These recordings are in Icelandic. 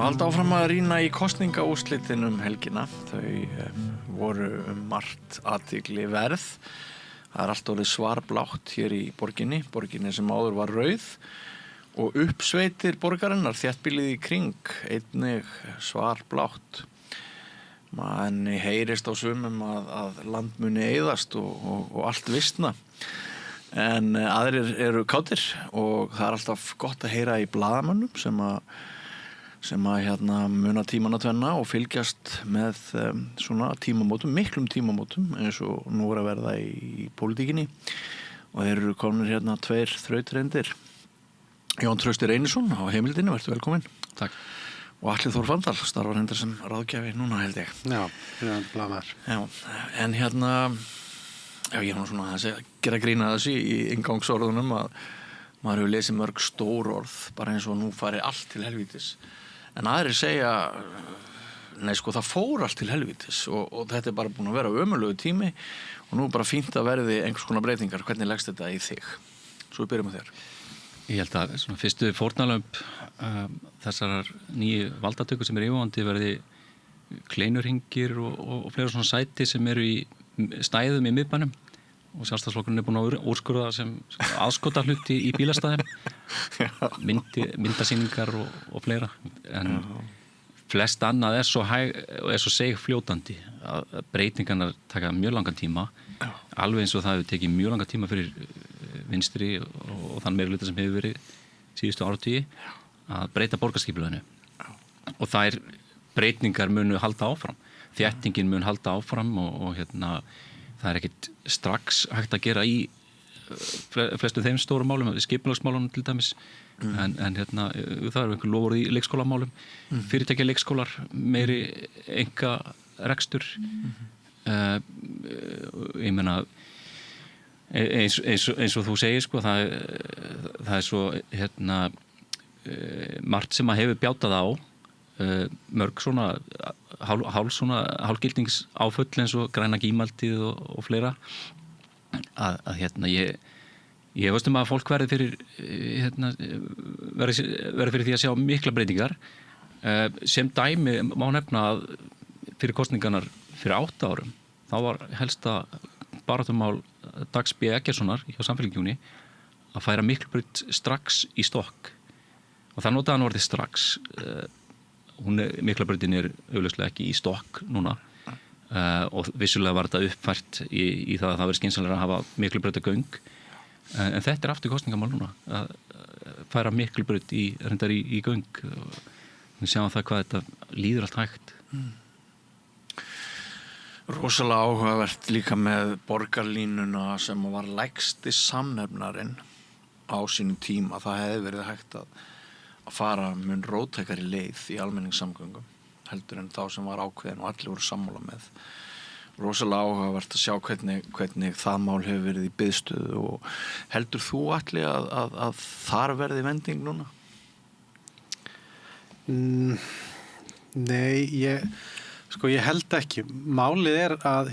halda áfram að rýna í kosningaúrslitin helgina. Þau voru margt athygli verð. Það allt orðið svarblátt hér í borginni sem áður var rauð og uppsveitir borgarinnar, þéttbýlið í kring, einnig svarblátt. Manni heyrist á sumum að land muni eyðast og allt vistna. En aðrir eru kátir og það alltaf gott að heyra í blaðamönnum sem að muna tímana tvenna og fylgjast með svona tímamótum, miklum tímamótum eins og nú að verða í pólitíkinni og þeir eru komnir tveir þrautreyndir. Jón Trausti Reynisson á Heimildinni, vertu velkominn. Takk. Og Atli Þór Fandal, starfar reyndar sem ráðgjafi núna held ég. Já, blaðamaður. Já, en ég var svona að gera grína þessu í inngangsorðunum að maður hefur lesið mörg stór orð, bara eins og nú fari allt til helvítis. En aðrir segja, nei sko það fór allt til helvítis og þetta bara búin að vera ömurlegur tími og nú bara fínt að verði einhvers konar breytingar. Hvernig leggst þetta í þig? Svo við byrjum með þér. Ég held að svona fyrstu fórnarlömb þessar nýju valdatöku sem yfirvofandi verði kleinurhringir og fleira svona sæti sem eru í stæðum í miðbænum og Sjálfstæðisflokkurinn búin að úrskurða sem aðskota hluti í bílastæðum myndasýningar og fleira en flest annað er svo seigfljótandi að breytingarnar taka mjög langan tíma alveg eins og það hefur tekið mjög langan tíma fyrir vinstri og þann meirihluta sem hefur verið síðustu áratugi að breyta borgarskipulaginu og þær breytingar munu halda áfram þéttingin mun halda áfram og það er ekkit strax hægt að gera í flestum þeim stóru málum, skipulagsmálunum til dæmis en það eru einhver lofur í leikskólamálum fyrirtækja leikskólar, meiri enga rekstur ég meina eins og þú segir sko, það er svo margt sem að hefur bjátað á mörg svona hálfgildingsáföll eins og græna gímaldið og fleira að ég veist að fólk verði fyrir því að sjá mikla breytingar sem dæmi má nefna að fyrir kosningarnar fyrir 8 árum þá var helsta baráttumál Dags B. Eggertssonar hjá Samfylkingunni að færa Miklubraut strax í stokk og það notaði hann orðið strax Miklabrautin er augljóslega ekki í stokk núna og vissulega var þetta uppfært í það að það verið skynsamlega að hafa Miklubrautagöng en þetta er aftur kosningamál núna að færa Miklubraut reyndar í göng og við sjáum það hvað þetta líður allt hægt Rosalega áhugavert líka með borgarlínuna sem var lægsti samnefnarinn á sínum tíma. Það hefði verið hægt að fara mun róttækari leið í almenningssamgöngum heldur en þá sem var ákveðin og allir voru sammála með. Rosalega áhugavert að sjá hvernig það mál hefur verið í biðstöðu og heldur þú Atli að þar verði vending núna? Nei, ég held ekki. Málið er að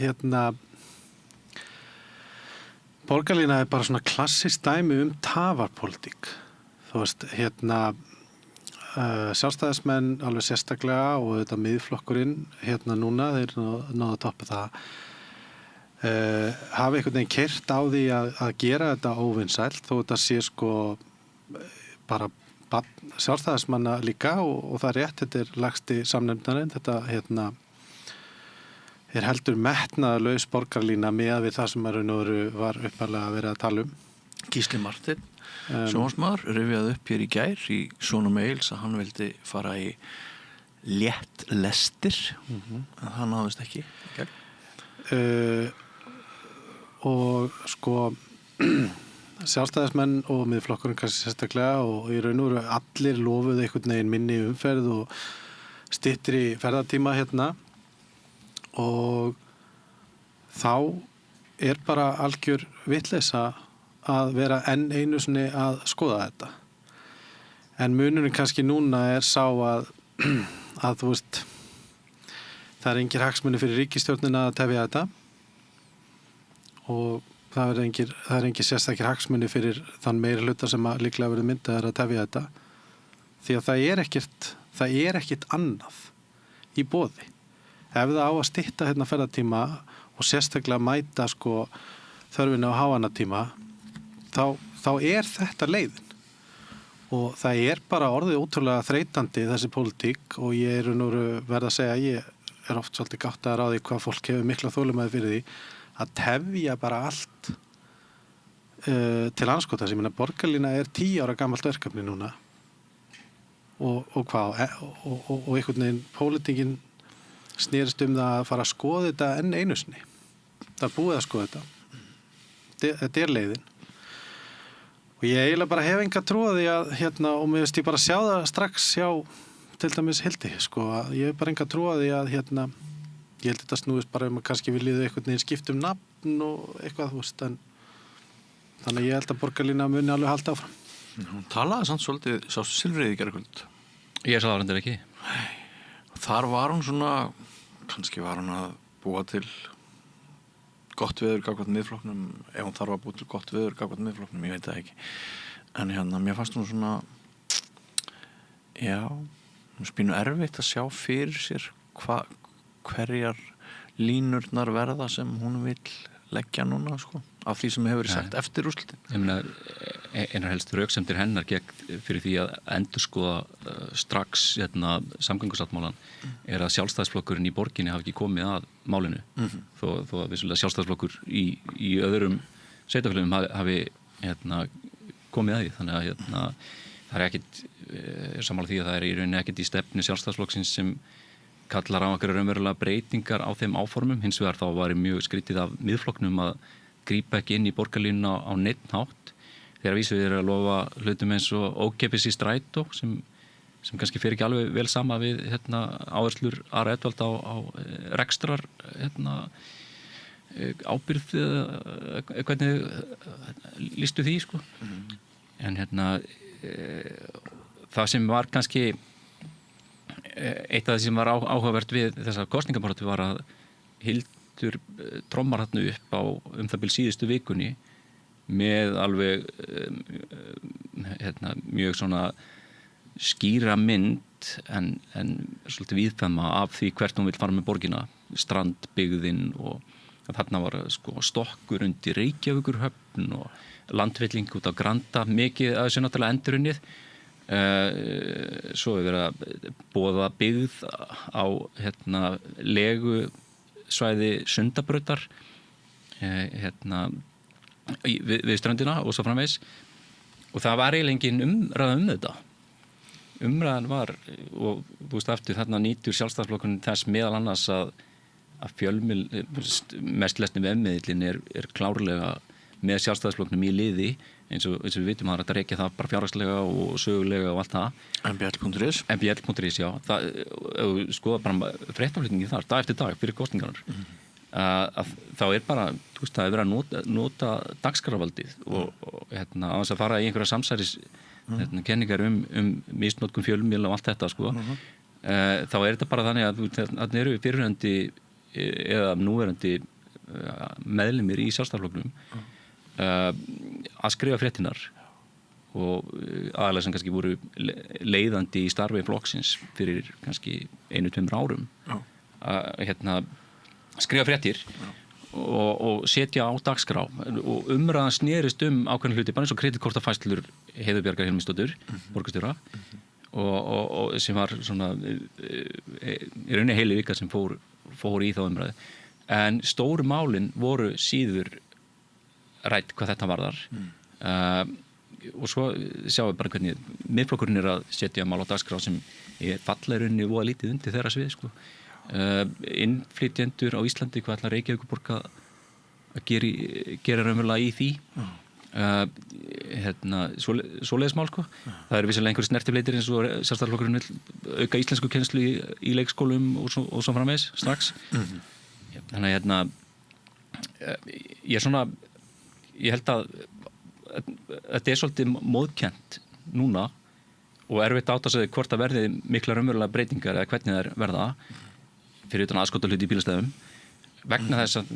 borgarlína er bara svona klassist dæmi tafarpólitík. Þú veist, sjálfstæðismenn alveg sérstaklega og þetta miðflokkurinn núna, þeir náðu að toppa það hafi einhvern veginn keyrt á því að gera þetta óvinsælt þó þetta sé sko bara sjálfstæðismanna líka og það er rétt, þetta er lægsti samnefndarinn, þetta er heldur metnaðarlaus borgarlína með við það sem var upphaflega að vera að tala Gísli Marteinn sjónvarpsmaður rifjaði upp hér í gær í Sjónum Egils að hann vildi fara í létt lestir en það náðist ekki og sko sjálfstæðismenn og miðflokkurinn kannski sérstaklega og í raun og veru allir lofuðu einhvern veginn minni umferð og styttri ferðatíma og þá er bara algjör vitleysa að vera enn einu sinni að skoða þetta. En munurinn kannski núna er sá að þú veist það er engir hagsmunir fyrir ríkisstjórnina að tefja þetta og það er engir sérstakir hagsmunir fyrir þann meiri hluta sem líklega verður myndaðar að tefja þetta því að það er ekkert það ekkit annað í boði. Ef það á að stytta hérna ferðatíma og sérstaklega mæta sko þörfinu á háannatíma, þá þetta leiðin. Og það bara orðið ótrúlega þreytandi þessi pólitík og ég nú verð að segja, ég oft svolítið gáttaður á því hvað fólk hefur mikla þolinmæði fyrir því að tefja bara allt til andskotans. Ég meina, borgarlína 10 ára gamalt verkefni núna og einhvern veginn pólitíkin snerist það að fara að skoða þetta enn einu sinni. Það búið að skoða þetta. Þetta leiðin. Og ég eiginlega bara hef enga trú að því að og mér veist ég bara sjá það strax hjá til dæmis Hildi, sko, að ég hef bara enga trú að því að ég held þetta snúist bara að kannski viljiðu einhvern veginn skipt nafn og eitthvað, þú veist, en þannig að ég held að borgarlína muni alveg halda áfram. Hún talaði samt svolítið, sástu Silfriði í gærkvöld? Ég sá það reyndar ekki. Þar var hún svona, kannski var hún að búa til gott veður gagnvart Miðflokknum, ef hún þarf að búa til gott veður gagnvart Miðflokknum, ég veit það ekki. En mér fannst hún svona, hún spínu erfitt að sjá fyrir sér hverjar línurnar verða sem hún vill leggja núna, sko, af því sem hefur verið sagt eftir úrslitin. Ég meina, einar helst röksemdir hennar gegn fyrir því að endurskoða strax samgöngusáttmálan að sjálfstæðisflokkurinn í borginni hafi ekki komið að málinu. Þó að vissulega sjálfstæðisflokkur í öðrum sveitarfélögum hafi komið að því. Þannig að það ekkit sammála því að það í rauninni ekkit í stefnu sjálfstæðisflokksins sem kallar á einhverjar raunverulega breytingar á þeim áformum. Hins vegar þá var mjög skrítið af Miðflokknum að grípa ekki inn í borgarlínuna á neinn hátt. Þegar vísu að lofa hlutum eins og ókeypis í strætó sem kannski fer ekki alveg vel sama við áherslur Ara Edwald á rekstrar ábyrgð, hvernig lýstu því, sko. En það sem var kannski eitt af það sem var áhugavert við þessa kosningabaráttu var að Hildur trommar þarna upp á það bil síðustu vikunni með alveg mjög svona skýra mynd en svolítið víðfæma af því hvert hún vill fara með borgina, strandbyggðin, og þarna var sko stokkur undir Reykjavíkurhöfn og landvilling út á Granda, mikið að þessu náttúrulega endurunnið. Svo verið að boða byggð á legu svæði Sundabrautar við ströndina og svo framvegis, og það var eiginlega engin umræða þetta. Umræðan var, og þú veist aftur, þarna nýtur sjálfstæðisflokkurinn þess meðal annars að mest lesni vefmiðillinn er klárlega með sjálfstæðisflokknum í liði, eins og við vitum að þetta reykja það bara fjárhagslega og sögulega og allt það. mbl.is, já. Skoða bara fréttaflutningi þar, dag eftir dag fyrir kosningarnar. Þá bara, þú veist, það verið að nota dagskrárvaldið og á þess að fara í einhverja samsæris kenningar misnotkun fjölmiðla og allt þetta, sko. Þá þetta bara þannig að það eru fyrirhandi eða núverandi meðlimir í sjálfstæðisflokknum að skrifa fréttinar og aðalega sem kannski voru leiðandi í starfi flokksins fyrir kannski 1-2 árum að skrifa fréttir og setja á dagskrá, og umræðan snerist ákveðna hluti, bara eins og kreditkortafærslur Heiðu Bjargar Hilmisdóttur, borgarstjóra, og sem var svona í rauninni heili vika sem fór í þá umræðu. En stóru málin voru síður rætt hvað þetta varðar. Og svo sjáum við bara hvernig Miðflokkurinn að setja mál á dagskrá sem falla í rauninni voða lítið undir þeirra svið, sko. Innflytjendur á Íslandi, hvað ætlar Reykjavíkurborg að gera raunverulega í því. Svoleiðis mál, sko. Það eru vissulega einhverjir snertifleitir eins og sjálfstæðisflokkurinn vill auka íslensku kennslu í leikskólum og svo framvegis strax. Þannig ég held að þetta svolítið móðkennt núna og erfitt átt að segja hvort að verði mikla raunverulega breytingar eða hvernig þær verða fyrir utan aðskotahluti í bílastæðum vegna þess að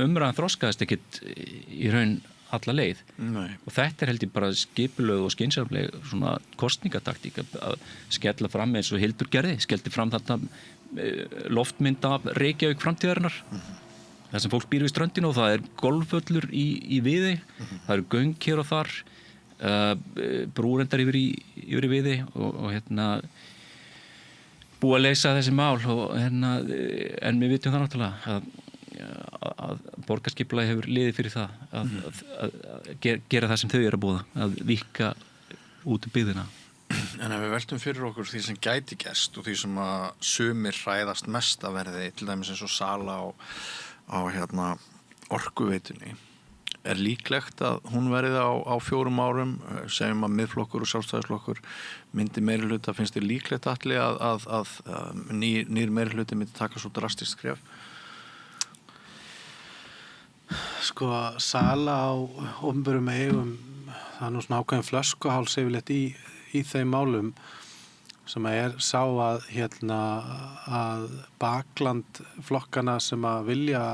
umræðan þroskaðist ekkit í raun alla leið. Nei. Og þetta held ég bara skipulög og skynsamleg svona kostningataktík að skella fram eins og Hildur gerði, skellti fram þetta loftmynd af Reykjavík framtíðarinnar. Það sem fólk býr við ströndinu og það er golfvöllur í Viðey, það eru göng hér og þar, brúrendar yfir í Viðey og búið að leysa þessi mál en við vitum það náttúrulega að borgarskipulagið hefur liðið fyrir það að gera það sem þau eru að búða, að víkka út í byggðina. En ef við veltum fyrir okkur því sem gæti gerst og því sem að sumir hræðast mest að verði, til dæmis eins og sala á orkuveitunni, er líklegt að hún verði á 4 árum, segjum að Miðflokkur og Sjálfstæðisflokkur myndi meirihluta, finnst þér líklegt allir að nýr meirihluti myndi taka svo drastískt skref? Sko, sala á opinberum eigum, það er nú svona ákveðin flöskuháls yfirleitt í þeim málum sem sá að bakland flokkana sem að vilja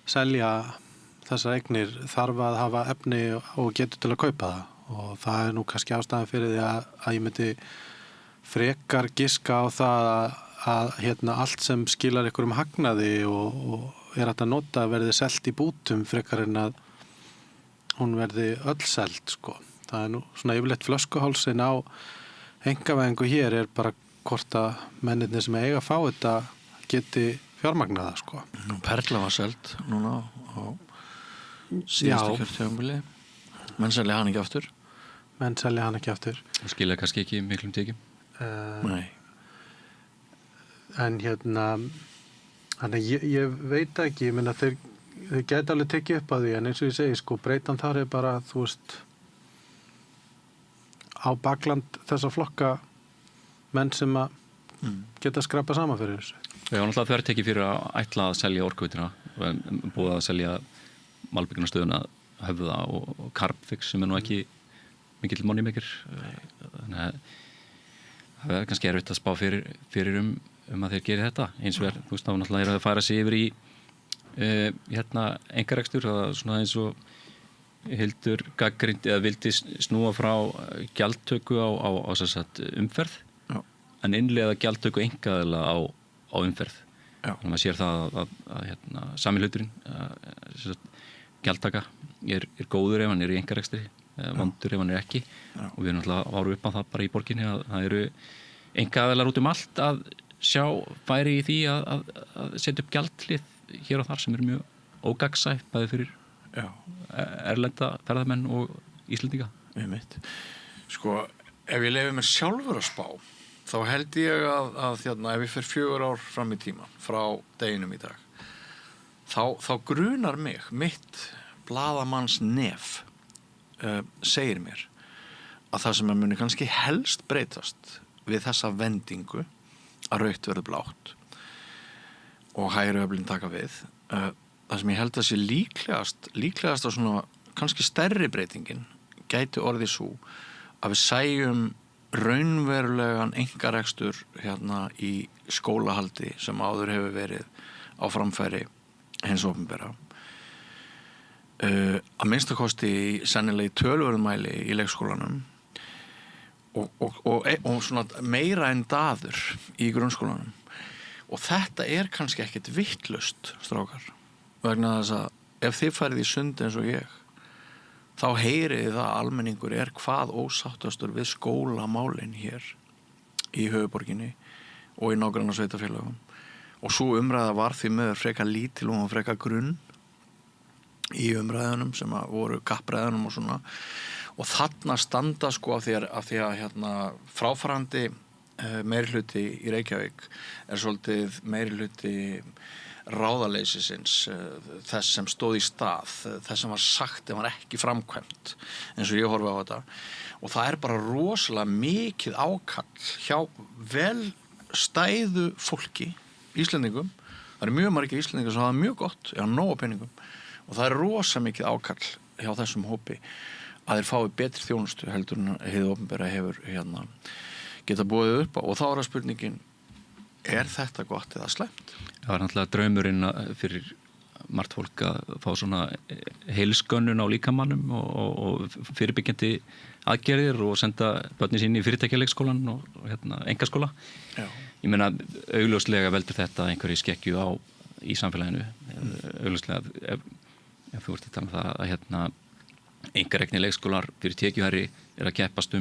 selja þessar eignir þarf að hafa efni og getur til að kaupa það og það er nú kannski ástæðan fyrir því að ég myndi frekar giska á það að allt sem skilar einhverjum hagnaði og er hægt að nota verði selt í bútum frekar en að hún verði öll selt sko. Það er nú svona yfirleitt flöskuhálsin á einkavæðingu hér er bara hvort að mennirnir sem eiga að fá þetta geti fjármagnaða sko. Perla var selt núna á síðustu kjörtímabili. Menn selja hann ekki aftur. Og skilja kannski ekki miklum tekjum. Nei. En þannig ég veit ekki, ég meina þeir gæti alveg tekið upp að því, en eins og ég segi, sko, breytan þar er bara, þú veist, á bakland þessa flokka menn sem að geta skrapa saman fyrir þessu. Já, náttúrulega þau tekið fyrir að ætla að selja orkuveitina, búið að selja malbyggingarstöðuna Höfða og Carbfix sem er nú ekki mikill moneymaker, þannig að það er kannski erfitt að spá fyrir að þeir geri þetta eins og þú veist, þá náttúrulega að færa sig yfir í einkarekstur, svona eins og Hildur gagnrýndi eða vildi snúa frá gjaldtöku á umferð. Já. En innleiða gjaldtöku einkaaðila á umferð. Já. Þannig að maður sér það að sami hluturinn gjaldtaka er góður ef hann er í einkarekstri, vondur ef hann er ekki. Já. Og við náttúrulega varum upp á það bara í borginni að það eru einkaaðilar út allt að sjá færi í því að setja upp gjaldhlið hér og þar sem er mjög ógagnsætt bæði fyrir erlenda ferðamenn og Íslendinga. Sko, ef ég leyfi mér sjálfur að spá, þá held ég að ef ég fer 4 ár fram í tíma frá deginum í dag, þá grunar mitt blaðamanns nef segir mér að það sem muni kannski helst breytast við þessa vendingu að rautt verður blátt og hægri öflin taka við, það sem ég held að sé líklegast á svona kannski stærri breytingin gæti orðið svo að við sæjum raunverulegan einkarekstur í skólahaldi sem áður hefur verið á framfæri hins opinbera, að minnstakosti sennilega í töluverðumæli í leikskólanum og svona meira en daður í grunnskólanum. Og þetta er kannski ekkert vittlust, strákar, vegna þess að ef þið farið í sund eins og ég, þá heyrið það að almenningur er hvað ósáttastur við skólamálin hér í höfuborginni og í nágranna sveitarfélögum. Og svo umræða var því með frekar lítil og frekar grunn í umræðunum sem að voru kappræðunum og svona. Og þarna standa sko af því að fráfarandi meirihluti í Reykjavík er svolítið meirihluti ráðaleysisins, þess sem stóð í stað, þess sem var sagt en var ekki framkvæmt, eins og ég horfi á þetta. Og það er bara rosalega mikið ákall hjá vel stæðu fólki, Íslendingum. Það eru mjög margir Íslendingar sem hafa mjög gott, nóg af peningum, og það er rosalega mikið ákall hjá þessum hópi að þeir fái betri þjónustu heldur en hið opinbera hefur geta búið upp á. Og þá er það spurningin, er þetta gott eða slæmt? Það var náttúrulega draumurinn fyrir margt fólk að fá svona heilskönnun á líkamannum og fyrirbyggjandi aðgerðir og senda börnin sín í fyrirtækjaleikskólan og engaskóla. Já. Ég meina, augljóslega veldur þetta einhverju skekkju í samfélaginu. Augljóslega, ef þú ert að tala um það að einkarekni leikskólar fyrir tekjuhærri að keppast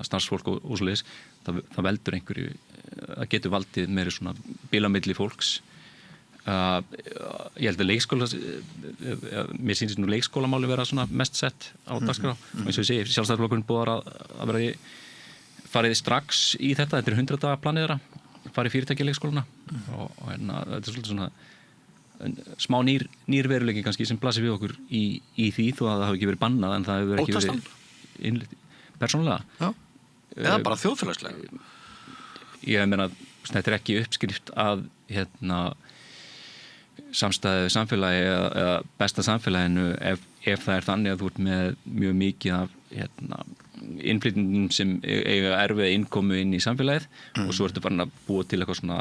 starfsfólk og svoleiðis, það veldur einhverju, það getur valdið meiri svona bílamilli fólks. Ég held að mér sýnist nú leikskólamáli vera svona mest sett á dagskrá. Og eins og ég segi, Sjálfstæðisflokkurinn boðar að vera farið strax í þetta er 100 daga planið þeirra, farið fyrirtækjaleikskólana og þetta er svolítið svona smá nýr veruleiki kannski sem blasir við okkur í því þó að það hafi ekki verið bannað en það hefur ekki verið innleitt persónulega. Já. Eða bara þjóðfélagslega. Ég meina, þetta er ekki uppskrift að samstæðu samfélagi eða besta samfélaginu ef það er þannig að þú ert með mjög mikið af innflytjendum sem eiga erfiða innkomu inn í samfélagið og svo ertu farin að búa til eitthvað svona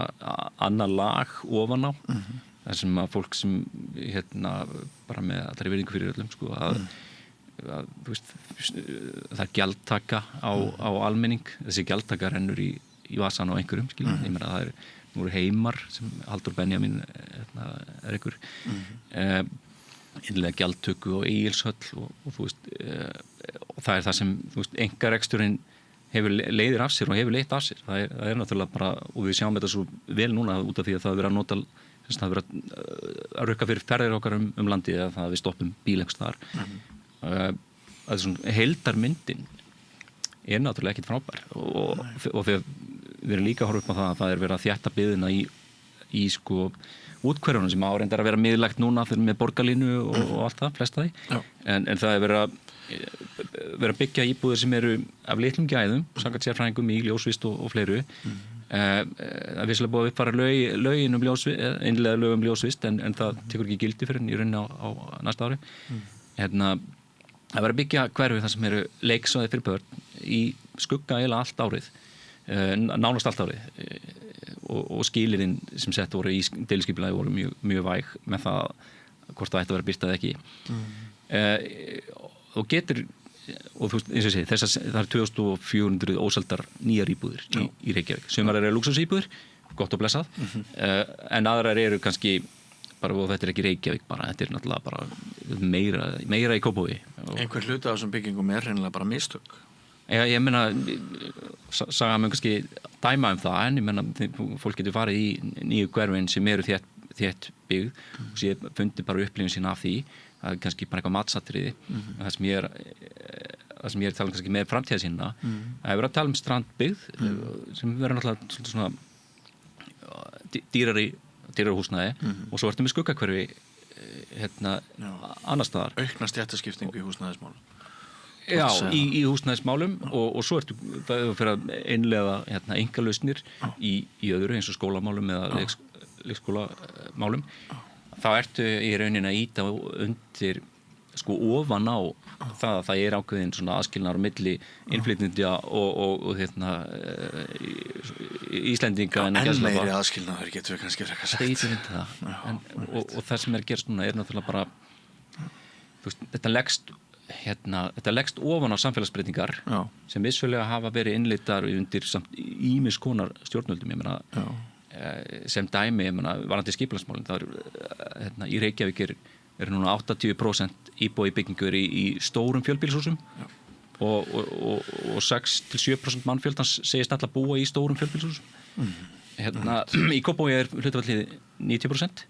annað lag ofan á þar sem að fólk sem bara með allri virðingu fyrir öllum sko að þú veist, það er gjaldtaka á almenning, þessi gjaldtaka rennur í vasan á einhverjum skiljum, ég meina það nú eru Heimar sem Halldór Benjamín er einhver innlega gjaldtöku og Egilshöll og þú veist og það er það sem þú veist einkareksturinn hefur leiðir af sér og hefur leitt af sér það er náttúrulega bara, og við sjáum þetta svo vel núna út af því að það verið að nota það verið að rukka fyrir ferðir okkar landið eða það að við stoppum bíl einhvers þar að svona heildarmyndin er náttúrulega ekkert frábær og þegar við erum líka að horfa upp á það er verið að þétta byggðina í sko útkverfunum sem áreindar að vera miðlægt núna með borgarlínu og allt það, flest af því en það er verið að byggja íbúðir sem eru af litlum gæðum, samkvæmt sérfræðingum í ljósvist og fleiru það er vissulega búið að uppfara lögin innlega lög ljósvist en það tekur ekki gildi fyrir í rauninni á næsta ári það verið að byggja hverfi þar sem eru leiksvæði fyrir börn í skugga eiginlega allt árið nánast allt árið og skilirinn sem sett voru í deiliskipulagi voru mjög væg með það hvort það ætti að vera byrtað ekki og getur og þú veist, eins og ég segi, það er 2400 óseldar nýjar íbúðir í Reykjavík sumar eru lúxusíbúðir, gott og blessað en aðrar eru kannski bara, og þetta er ekki Reykjavík bara, þetta er náttúrulega bara meira í Kópavogi Einhver hluti af þessum byggingum er hreinlega bara mistök ég meina saga mér kannski dæma það en ég meina fólk getur farið í nýju hverfin sem eru þétt byggð og sér fundi bara upplifin sína af því það er kannski bara eitthvað matsatriði það sem ég er að tala kannski með framtíða sína það er verið að tala um strandbyggð sem verður náttúrulega svona dýrari húsnæði og svo ertu með skuggakverfi annars staðar aukna stéttaskiptingu í húsnæðismálum Já, í húsnæðismálum og svo ertu það fyrir að innleiða einkalausnir í öðru eins og skólamálum eða leikskólamálum þá ertu í rauninni að íta undir sko ofan á það að það er ákveðin svona aðskilnaður á milli innflytjenda og Íslendinga en meiri aðskilnaður getur við kannski frekar sagt og það sem er að gerast núna er náttúrulega bara þú veist, þetta leggst ofan á samfélagsbreytingar sem vissulega hafa verið innleiddar undir ýmis konar stjórnvöldum ég meina sem dæmi ég meina varðandi skipulagsmálin það í Reykjavík er núna 80% íbúi byggingur í stórum fjölbýlishúsum og 6-7% mannfjöldans segist alltaf búa í stórum fjölbýlishúsum í Kópavogi er hlutfallið 90%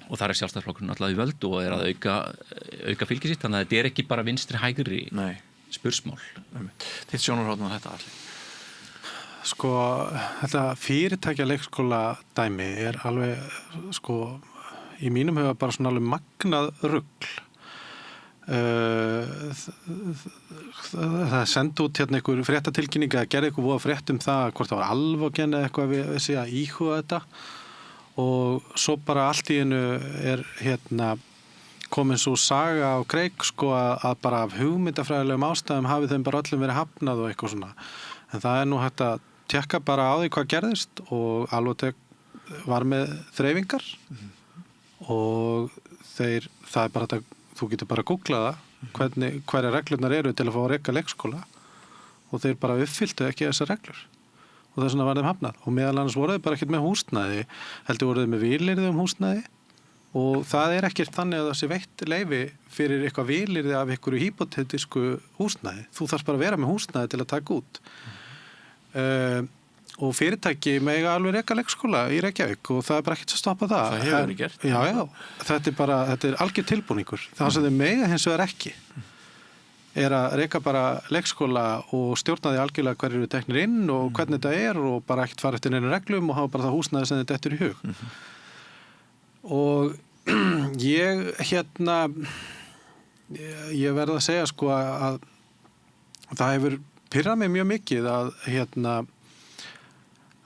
og það er Sjálfstæðisflokkurinn alltaf í völd og er að auka fylgi sitt þannig að þetta er ekki bara vinstri hægri spursmál Þitt sjónarhorn á þetta allir Sko, þetta fyrirtækja leikskóla dæmi er alveg sko, í mínum huga bara svona alveg magnað rugl það sendi út einhver fréttatilkynning að gera eitthvað voða frétt það hvort það var Alvogen eða eitthvað við sé að íhuga þetta og svo bara allt í einu er komin svo saga á kreik sko að bara af hugmyndafræðilegum ástæðum hafi þeim bara öllum verið hafnað og eitthvað svona en það er nú hægt að tékka bara á því hvað gerðist og Alvotek var með þreifingar og það bara þetta, þú getur bara að googla það hverja reglurnar eru til að fá að reka leikskóla og þeir bara uppfylltu ekki þessar reglur og þess vegna var þeim hafnað og meðal annars voru þeir bara ekkert með húsnæði, heldur voru þeir með vilyrði húsnæði og það ekkert þannig að það sé veitt leyfi fyrir eitthvað vilyrði af einhverju hypotetísku húsnæði, þú þarfst bara að vera með húsnæði til að taka út og fyrirtæki mega alveg reka leikskóla í Reykjavík og það bara ekkert að stoppa það. Það hefur verið gert. Já, þetta algjör tilbúningur. Það sem þeir mega hins vegar ekki að reka bara leikskóla og stjórna því algjörlega hverju eru teknir inn og hvernig þetta og bara ekkert fara eftir neina reglum og hafa bara það húsnæði sem þetta dettur í hug. Og ég verð að segja sko að það hefur pirrað mig mjög mikið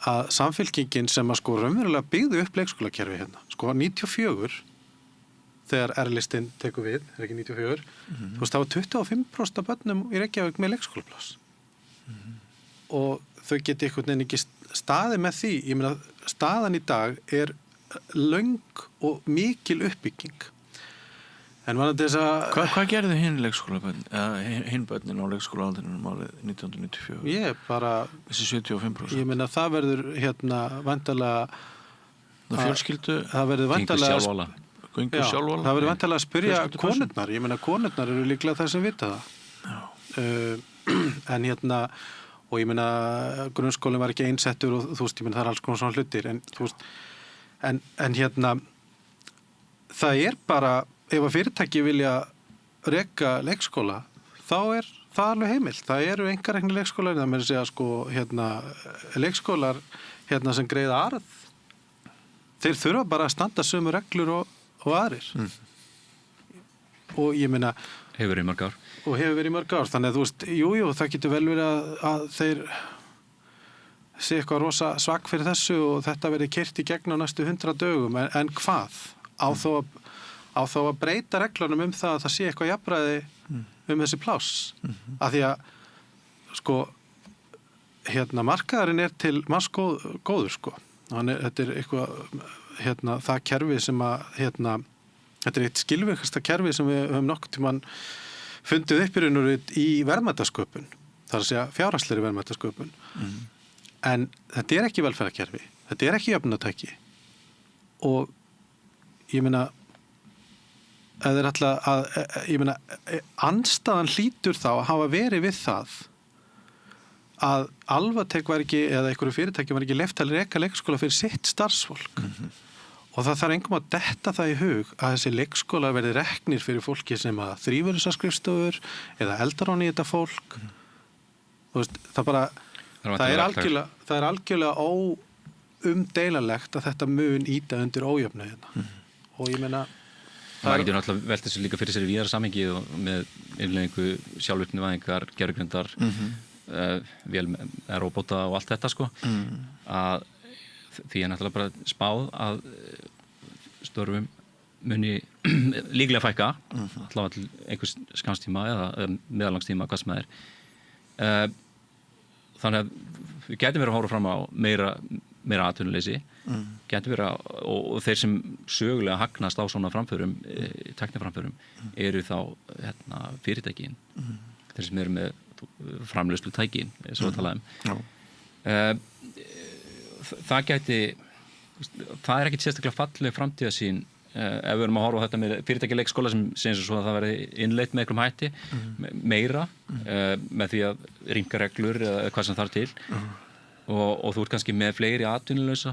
að samfylkingin sem að sko raunverulega byggði upp leikskólakerfi sko 94 þegar R-listinn tekur við, ekki 94 þú veist það var 25% af börnum í Reykjavík með leikskólapláss og þau geti einhvern veginn ekki staðið með því, ég meina staðan í dag löng og mikil uppbygging en var þess að Hvað gerðu hinn leikskólabörn hinn börnin á leikskólaaldrinum árið 1994? Þessi 75%? Ég meina það verður væntanlega fjölskyldu það verður væntanlega sjálfvala það verður væntanlega að spyrja konurnar ég meina konurnar eru líklega þær sem vita það en og ég meina grunnskólinn var ekki einsettur og þú veist ég meina það alls konar svona hlutir en þú veist en það bara ef að fyrirtæki vilja reka leikskóla þá það alveg heimilt. Það eru einkareknir leikskólar, það með að segja sko leikskólar sem greiða arð. Þeir þurfa bara að standa sömu reglur og aðrir. Og ég meina hefur verið í mörg ár. Og hefur verið í mörg ár. Þannig að þú veist, jú, það getur vel verið að þeir sé eitthvað rosa svag fyrir þessu og þetta verið keyrt í gegn á næstu 100 dögum en hvað? Á þá að breyta reglunum það að það sé eitthvað jafnræði þessi pláss. Af því að sko markaðurinn til margs góður sko. Þetta eitthvað það kerfi sem að þetta eitt skilvirkasta kerfi sem við höfum nokkuð tímann fundið upp í verðmætasköpun. Það að segja fjárhagslegri verðmætasköpun. En þetta ekki velferðarkerfi. Þetta ekki jöfnunartæki. Og ég meina andstaðan hlýtur þá að hafa verið við það að Alvatek var ekki eða einhverju fyrirtæki var ekki leyft að reka leikskóla fyrir sitt starfsfólk og það þarf engum að detta það í hug að þessi leikskóla verði reknir fyrir fólki sem að þrífur þessar skrifstofur eða eldar honni í þetta fólk þú veist, það er algjörlega óumdeilanlegt að þetta mun ýta undir ójöfnu og ég meina það getur náttúrulega velt þessu líka fyrir sér í víðara samhengi og með innleiðingu sjálfvirknivæðingar, gervigrindar róbóta og allt þetta sko að því náttúrulega bara spáð að störfum muni líklega fækka allavega til einhvers skamstíma eða meðalangstíma, hvað sem það þannig að við getum verið að hóra fram á meira atvinnuleysi getur verið og þeir sem sögulega hagnast á svona framförum tækniframförum eru þá fyrirtækin þeir sem eru með framleiðslu tækin svo að tala það er ekkit sérstaklega falleg framtíðarsýn ef við erum að horfa á þetta með fyrirtækileikskóla sem segir svo að það verði innleitt með einhverjum hætti meira með því að rýmka reglur eða hvað sem þarf til og þú ert kannski með fleiri atvinnulausa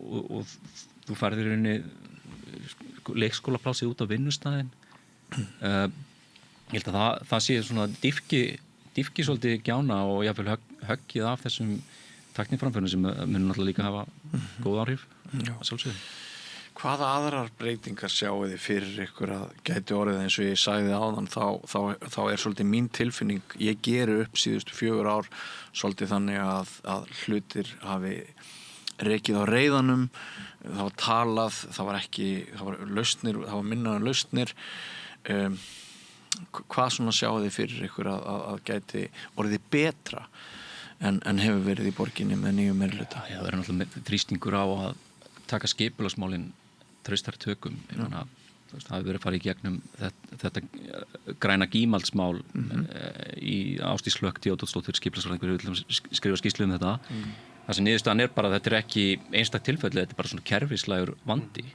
og þú færðir í rauninni leikskólaplásið út á vinnustæðin ég held að það sé svona dýfki svolítið gjána og jáfnvel höggið af þessum tækniframförum sem munum náttúrulega líka hafa góð áhrif að sjálfsögðu. Hvaða aðrar breytingar sjáu þið fyrir ykkur að gæti orðið eins og ég sagði áðan þá svolítið mín tilfinning ég geri upp síðustu 4 ár svolítið þannig að hlutir hafi rekið á reiðanum það var talað, það var lausnir, það var minnaðan lausnir hvað svona sjáu þið fyrir ykkur að gæti orðið betra en hefur verið í borginni með nýjum meirihluta? Já, það er náttúrulega þrýstingur á að taka skipulagsmálin traustari tökum. Ég meina, það hefur verið farið í gegnum þetta græna gímaldsmál í Ásdís Hlökk Theodórsdóttir skipulagsfræðingur skrifa skýrslu þetta. Það sem niðurstaðan bara að þetta ekki einstak tilfelli, þetta bara svona kerfislægur vandi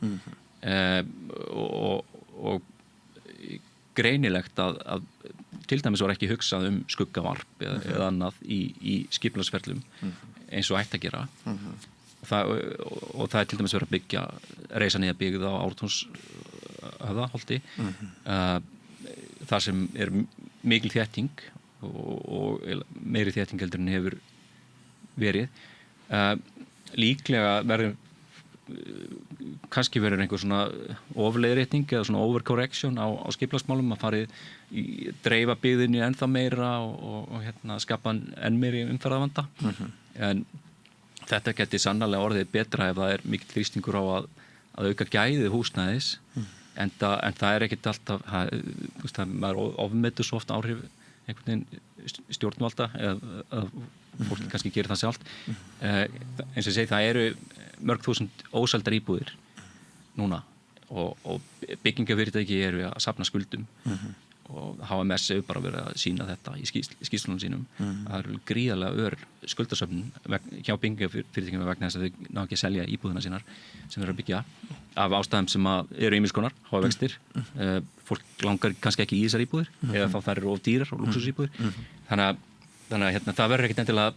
og greinilegt að til dæmis var ekki hugsað skuggavarp eða annað í skipulagsferlum eins og ætti að gera og það til dæmis verið að byggja reisa nýja byggð á Ártúnshöfðaholti þar sem mikil þétting og meiri þétting heldur en hefur verið líklega kannski verður einhver svona ofleiðrétting eða svona overcorrection á skipulagsmálum að farið dreifa byggðinni ennþá meira og skapa enn meiri umferðarvanda en þetta geti sannarlega orðið betra ef það mikill þrýstingur á að auka gæði húsnæðis en það ekkert alltaf maður ofmetur svo oft áhrif einhvern veginn stjórnvalda eða fólk kannski gerir það sjálft eins og ég segi það eru mörg þúsund óseldar íbúðir núna og byggingafyrirtæki eru að safna skuldum og HMS hefur bara verið að sýna þetta í skýrslunum sínum það eru gríðarlega skuldasöfnun hjá byggingafyrirtækjum vegna þess að þau ná ekki að selja íbúðina sínar sem þeir eru að byggja af ástæðum sem eru ýmiss konar, háa vextir fólk langar kannski ekki í þessar íbúðir eða þá þær eru of dýrar og lúxusíbúðir þannig að það verður ekkert endilega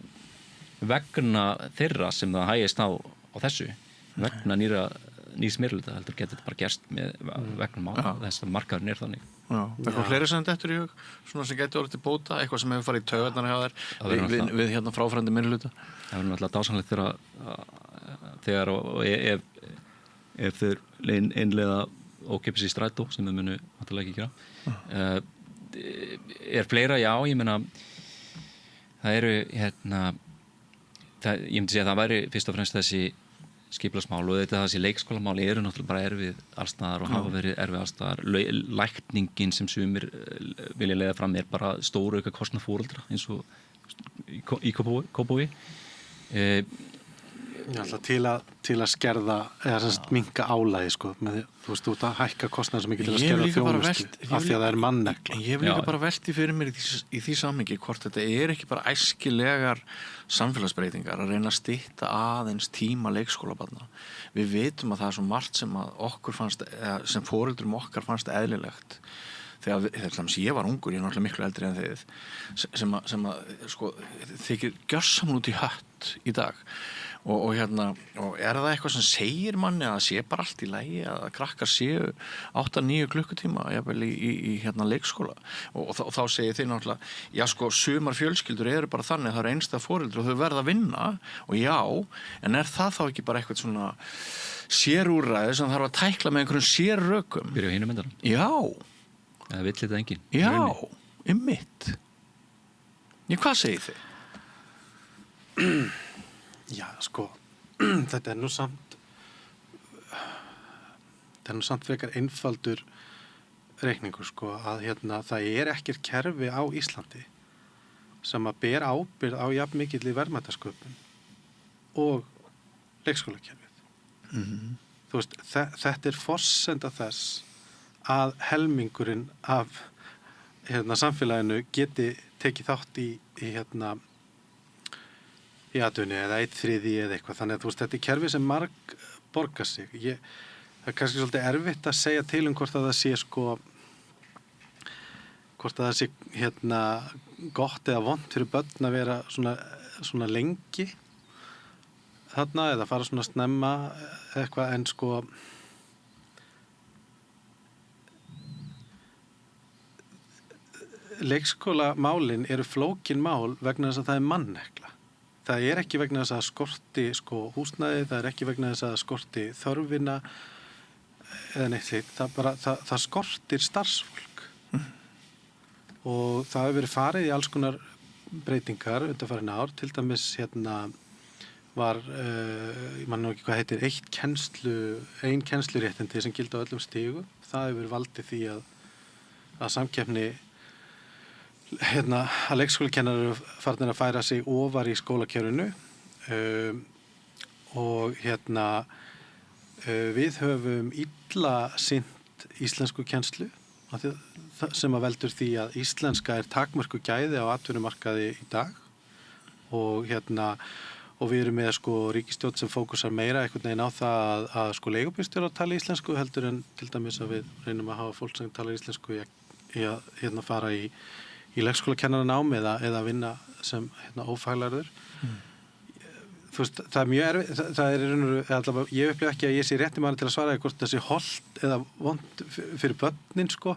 vegna þeirra sem það hægist á þessu vegna nýs meirhluta heldur getur þetta bara gerst með vegna þess að markaðurinn þannig. Já, eitthvað fleiri sem dettur í hug svona sem getur orðið til bóta, eitthvað sem hefur farið í taugarnar hjá þér við fráfærandi meirhluta. Það verður náttúrulega dásamlegt þegar og ef þeir innleiða ókeypis í strætó sem þau munu náttúrulega ekki gera fleira, já, ég meina það eru ég myndi segja að það væri fyrst og fremst þessi skipulagsmál og þessi leikskólamál eru náttúrulega bara erfið allstaðar og hafa verið erfið allstaðar lækningin sem sumir vilja leiða fram bara stóru auka kostnað foreldra eins og í Kópavogi Alltaf til að skerða eða semst minnka álagi sko með þú veist út að hækka kostnað sem ekki til að skerða þjónustu af því að það er mannekla. Ég hef líka bara velti fyrir mér í því samhengi hvort þetta ekki bara æskilegar samfélagsbreytingar að reyna að stytta aðeins tíma leikskólabarna. Við vitum að það er svo margt sem að okkur fannst sem foreldrum okkar fannst eðlilegt þegar ég var ungur, ég er náttúrulega miklu eldri en þið sem að sko þykir gjörsamlega út í hött í dag og er það eitthvað sem segir manni að það sé bara allt í lagi að krakkar séu 8-9 klukkutíma jafnvel í leikskóla og þá segir þið náttúrulega já sko sumar fjölskyldur eru bara þannig það eru einstæða foreldrar og þau verða að vinna og já, en er það þá ekki bara eitthvað svona sérúrræði sem þarf að tækla með einhverjum sérrökum byrja á hinum endanum já eða vill þetta enginn já, einmitt hvað segir þið? Já, sko, þetta er nú samt frekar einfaldur reikningur, sko, að það er ekkert kerfi á Íslandi sem að ber ábyrgð á jafn mikilli verðmætasköpun og leikskólakerfið. Þú veist, þetta er forsenda þess að helmingurinn af samfélaginu geti tekið þátt í atvinnu eða 1/3 eða eitthvað þannig að þú veist þetta er kerfi sem marg borgar sig það er kannski svolítið erfitt að segja til hvort að það sé sko hvort að það sé gott eða vont fyrir börn að vera svona lengi þarna eða fara svona snemma eitthvað en sko leikskólamálin eru flókin mál vegna þess að það er mannekla. Það er ekki vegna þess að skorti sko húsnæði, það er ekki vegna þess að skorti þörfina eða neitt slíkt. Það skortir starfsfólk. Og það hefur verið farið í alls konar breytingar undanfarin ár. Til dæmis var, ég man nú ekki hvað heitir, ein kennsluréttindi sem gildi á öllum stigum. Það hefur verið valdið því að samkeppni að leikskólakennarar eru farnir að færa sig ofar í skólakerfinu og Við höfum illa sinnt íslensku kennslu sem að veldur því að íslenska takmörku gæði á atvinnumarkaði í dag og og við erum með sko ríkisstjórn sem fókusar meira einhvern veginn á það að sko leigubílstjórar tala íslensku heldur en til dæmis að við reynum að hafa fólk sem talar íslensku í að fara í leikskólakennaranámi eða vinna sem ófaglærður. Þú veist, það er mjög erfitt, það er allavega, ég upplifa ekki að ég sé rétti maður til að svara hvort það sé hollt eða vont fyrir börnin sko,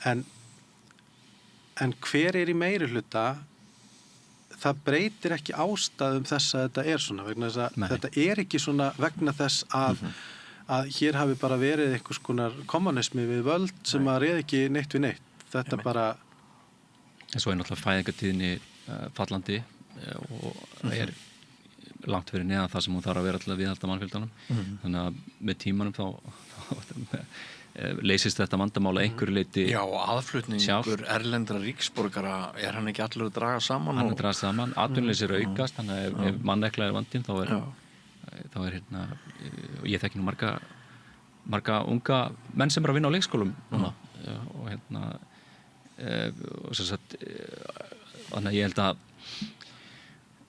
en hver í meirihluta, það breytir ekki ástæðum þess að þetta svona, vegna þess að þetta ekki svona vegna þess að hér hafi bara verið einhvers konar kommunismi við völd sem að réð ekki neitt við neitt. Þetta bara... En svo náttúrulega fæðingartíðni fallandi og langt fyrir neðan það sem hún þarf að vera til að viðhalda mannfjöldanum. Þannig að með tímanum þá leysist þetta vandamála einhverju leyti. Já, aðflutningur erlendra ríksborgara, hann ekki allur að draga saman? Hann draga saman, atvinnuleysi aukast, þannig að ef mannekla vandinn þá er ég þekki nú marga unga menn sem að vinna á leikskólum núna og og þannig að ég held að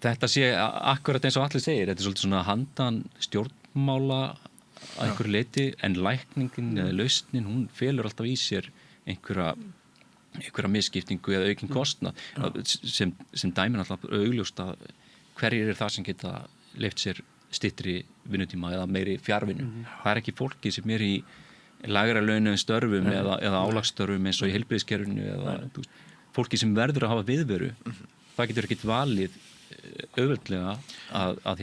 þetta sé akkurat eins og allir segir, þetta svolítið svona handan stjórnmála að einhverju leyti, en lækningin eða lausnin, hún felur alltaf í sér einhverja misskiptingu eða aukinn kostnað sem dæmin alltaf augljóst að hverjir það sem geta leyft sér styttri vinnutíma eða meiri fjarvinnu. Það ekki fólki sem í lægra launum störfum eða álagsstörfum eins og í heilbrigðiskerfinu eða fólki sem verður að hafa viðveru. Það getur ekkert valið auðveldlega að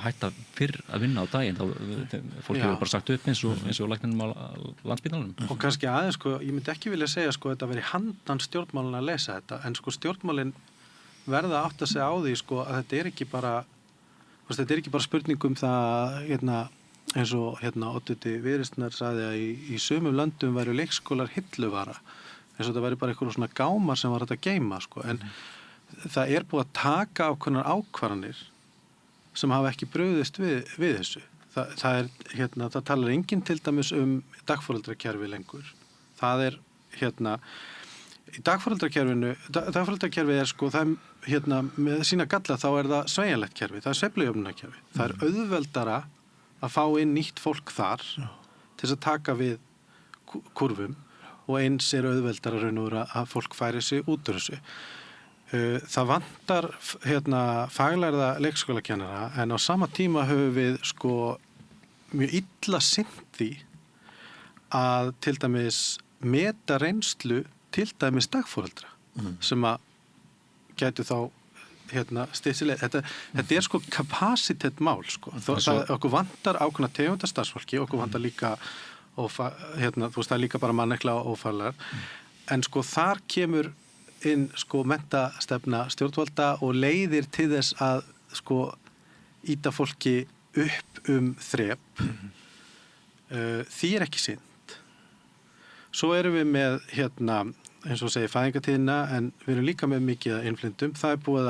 hætta fyrr að vinna á daginn, þá fólki hefur bara sagt upp eins og læknunum á Landspítalanum. Og kannski aðeins sko, ég myndi ekki vilja segja sko þetta veri handan stjórnmálin að lesa þetta, en sko stjórnmálin verða að átta sig á því sko að þetta ekki bara spurning það eins og oddviti Viðreisnar sagði að í sumum löndum væru leikskólar hilluvara, eins og það væri bara einhverjum svona gámar sem var hægt að geyma sko, en það búið að taka ákveðnar ákvarðanir sem hafa ekki brugðist við þessu. Það talar enginn til dæmis dagforeldrakerfi lengur. Það í dagforeldrakerfi sko, það með sína galla þá það sveigjanlegt kerfi, það sveiflujöfnunarkerfi. Það auðveldara að fá inn nýtt fólk þar til þess að taka við kurvum og eins auðveldara raun og að fólk færi sig út úr þessu. Það vantar faglærða leikskólakennara, en á sama tíma höfum við sko mjög illa sinnt því að til dæmis meta reynslu til dæmis dagforeldra sem að gætu þá stiðsileg. Þetta sko kapasitet mál sko. Okkur vantar ákveðna tegunda starfsfólki, okkur vantar líka það líka bara mannekla og ófaglærar, en sko þar kemur inn sko menntastefna stjórnvalda og leiðir til þess að sko ýta fólki upp þrep. Því ekki sinnt. Svo erum við með eins og segir fæðingartíðina, en við erum líka með mikið af innflytjendum. Það búið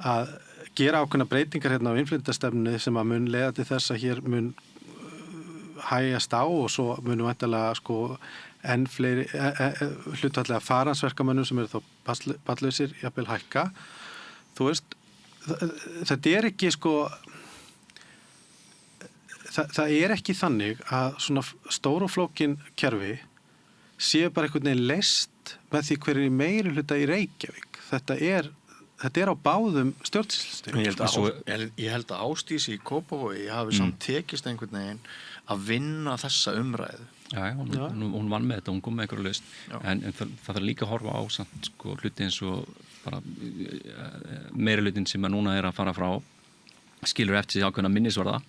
að gera ákveðna breytingar á innflytjendastefnu sem að mun leiða til þess að hér mun hægjast á, og svo munum væntanlega sko enn fleiri hlutfallega faransverkamönnum sem eru þá barnlausir jafnvel hækka. Þú veist, þetta ekki sko, það ekki þannig að svona stór og flókin kerfi séu bara einhvern veginn leyst með því hver í meiri hluta í Reykjavík. Þetta á báðum stjórnsýslustigum. Ég held að Ásdísi í Kópavogi hafi samt tekist einhvern veginn að vinna þessa umræðu. Já, hún vann með þetta, hún kom með einhverju lausn, en það þarf líka að horfa á samt, sko, hluti eins og bara meiri hlutin sem að núna að fara frá skilur eftir sig ákveðna minnisvarða.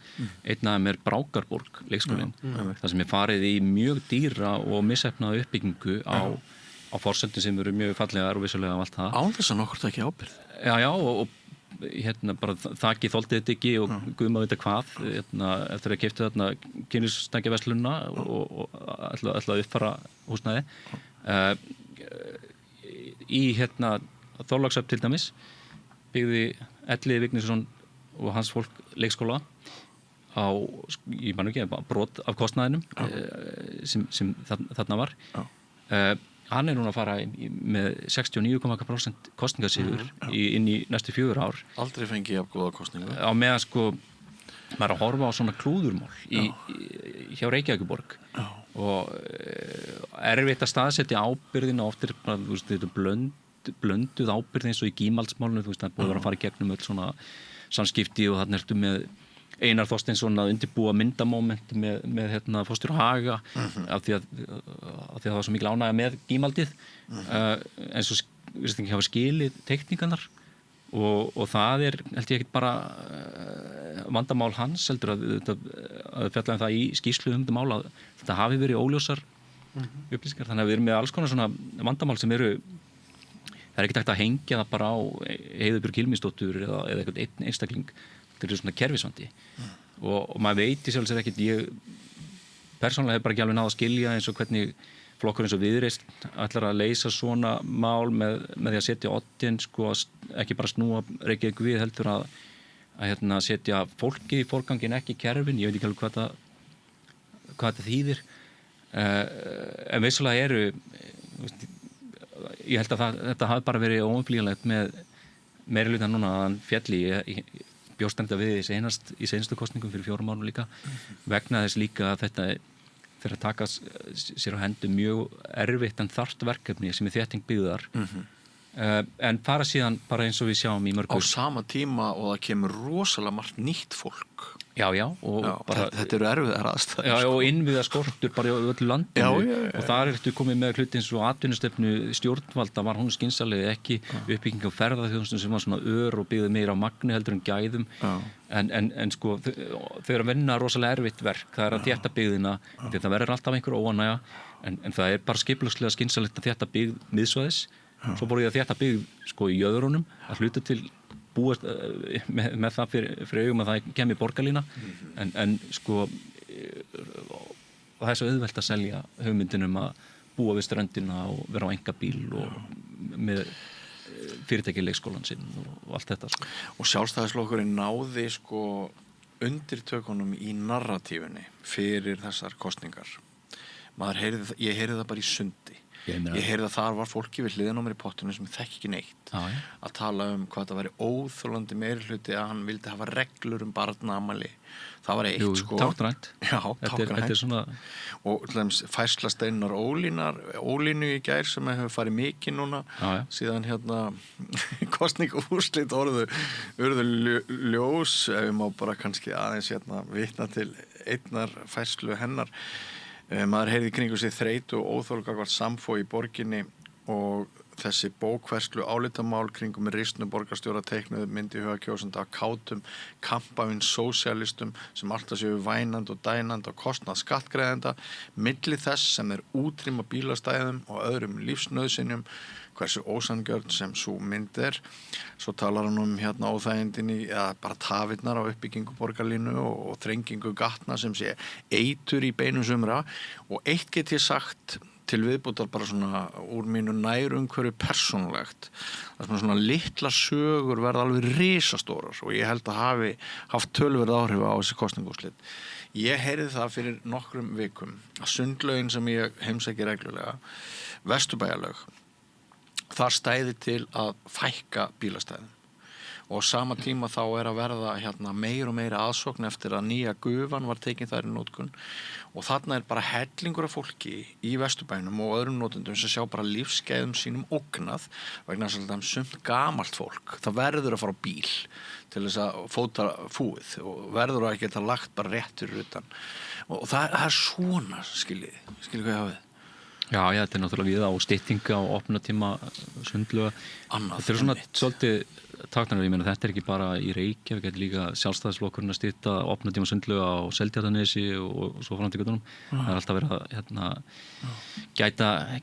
Einn af þeim Brákarborg, leikskólinn, þar sem farið í mjög dýra og misheppnaða uppbyggingu á forsendum sem eru mjög fallegar og vissulega af allt það. Án þess að nokkur taki ábyrgð. Já, og bara þakki þoldi þetta ekki og guðma vita hvað, eftir að keyptu þarna kynlífsstækjaverslunina og ætla að uppfara húsnæði. Í Þorlákshöfn til dæmis byggði Elliði Vignisson og hans fólk leikskóla ég man ekki, brot af kostnaðinum sem þarna var. Hann núna að fara með 69,% kostningarsigur inn í næstu 4 ár. Aldrei fengi ég af góða kostningu. Á meðan sko maður að horfa á svona klúðurmál hjá Reykjavíkurborg og erfitt að staðsetja ábyrðina oftir bara, þú veist, þetta blönduð ábyrð eins og í Gímaldsmálinu, þú veist, það búið að vera að fara í gegnum öll svona samskipti og þarna ertu með Einar Þorsteinsson að undirbúa myndamóment með forstjóra Haga af því að það var svo mikil ánægja með Gímaldið en svo virðist ekki hafa skilið teikningarnar og það held ég ekkert bara vandamál hans heldur að fjalla það í skýrslu um þetta mál að þetta hafi verið óljósar upplýsingar, þannig að við erum með alls konar svona vandamál sem eru það er ekkert hægt að hengja það bara á Heiðubjörg Hilmisdóttur eða eitthvað einn einstakling, þetta er svona kerfisvandi og maður veit í sjálfsög ekkert, ég persónulega hef bara ekki alveg náð að skilja eins og hvernig flokkur eins og Viðreisn ætlar að leysa svona mál með því að setja oddinn, sko, ekki bara snúa Reykjavík við heldur að setja fólkið í forgangin, ekki kerfin, ég veit ekki alveg hvað þetta þýðir en vissulega eru ég held að þetta hafi bara verið óumflýjanlegt með meiri hluta núna að hann fjalli bjóst enda við í seinustu kosningum fyrir 4 mánuðum líka vegna þess líka að þetta fyrir að taka sér á hendur mjög erfitt en þarft verkefni sem þétting byggðar en fara síðan bara eins og við sjáum í mörgum á sama tíma og það kemur rosalega margt nýtt fólk og bara, þetta eru erfiðar aðstæður og innviða skortur bara í öllu landinu og þar ertu komið með hluti eins og atvinnustefnu stjórnvalda var hún skynsamlega ekki uppbygging á ferðaþjónustum sem var svona og byggði meira á magni heldur en gæðum en sko þau eru að vinna rosalega erfitt verk, það er að þétta byggðina þetta verður alltaf einhver óánægja en það er bara skipulagslega skynsamlegt að þétta byggð miðsvæðis, svo voru ég að þétta byggð sko í jöðrunum að hluta til búast með það fyrir augum að það kemur borgarlína en sko það er svo auðvelt að selja hugmyndinum að búa við ströndina og vera á einkabíl og með fyrirtæki leikskólan sinn og allt þetta sko. Og Sjálfstæðisflokkurinn náði sko undirtökunum í narratífunni fyrir þessar kosningar ég heyrði það bara í Sundi ég heyrði að þar var fólki við hliðina á mér í pottinu sem þekki ekki neitt að tala um hvað það væri óþolandi meirihluti að hann vildi hafa reglur barnaafmæli það var eitt sko táknrænt þetta er svona og færsla Steinar Ólínu í gær sem hefur farið mikið núna síðan kosningaúrslit urðu ljós ef við má bara kannski aðeins vitna til einnar færslu hennar maður heyrði kringu sig þreytu og óþol gagnvart samfói í borginni og þessi bókverslu álitamál kringum ristnu borgarstjóra teiknuð myndi huga kjósenda að kátum kampavinn sósíalistum sem alltaf séu vænand og dænand og kostnað skattgreiðenda milli þess sem útrýma bílastæðum og öðrum lífsnauðsynjum hversu ósanngjörn sem sú mynd svo talar hann um óþægindinni eða bara tafirnar á uppbyggingu borgarlínu og þrengingu gatna sem sé eitur í beinum sumra og eitt get ég sagt til viðbútar bara svona úr mínu nærumhverfi persónulegt það sem svona litlar sögur verða alveg risastórar og ég held að hafi haft töluverð áhrif á þessi kosningaúrslit ég heyrði það fyrir nokkrum vikum að sundlaugin sem ég heimsæki reglulega Vesturbæjarlaug þar stæði til að fækka bílastæðum og sama tíma þá að verða meir og meira aðsókn eftir að nýja gufan var tekin þar í notkun og þarna bara hellingur af fólki í Vesturbænum og öðrum notendum sem sjá bara lífsgæðum sínum ógnað vegna þess að sumt gamalt fólk það verður að fara á bíl til þess að fóta fúið og verður að geta lagt bara rétt fyrir utan og það er svona skiljið hvað ég hafið Já, þetta náttúrulega við á styttinga og opnatíma sundluga. Þetta svona svolítið taktanar, ég meina þetta ekki bara í Reykjavík, þetta líka Sjálfstæðisflokkurinn að stytta opnatíma sundluga á Seltjarnarnesi og svo fram til göttunum. Það alltaf verið að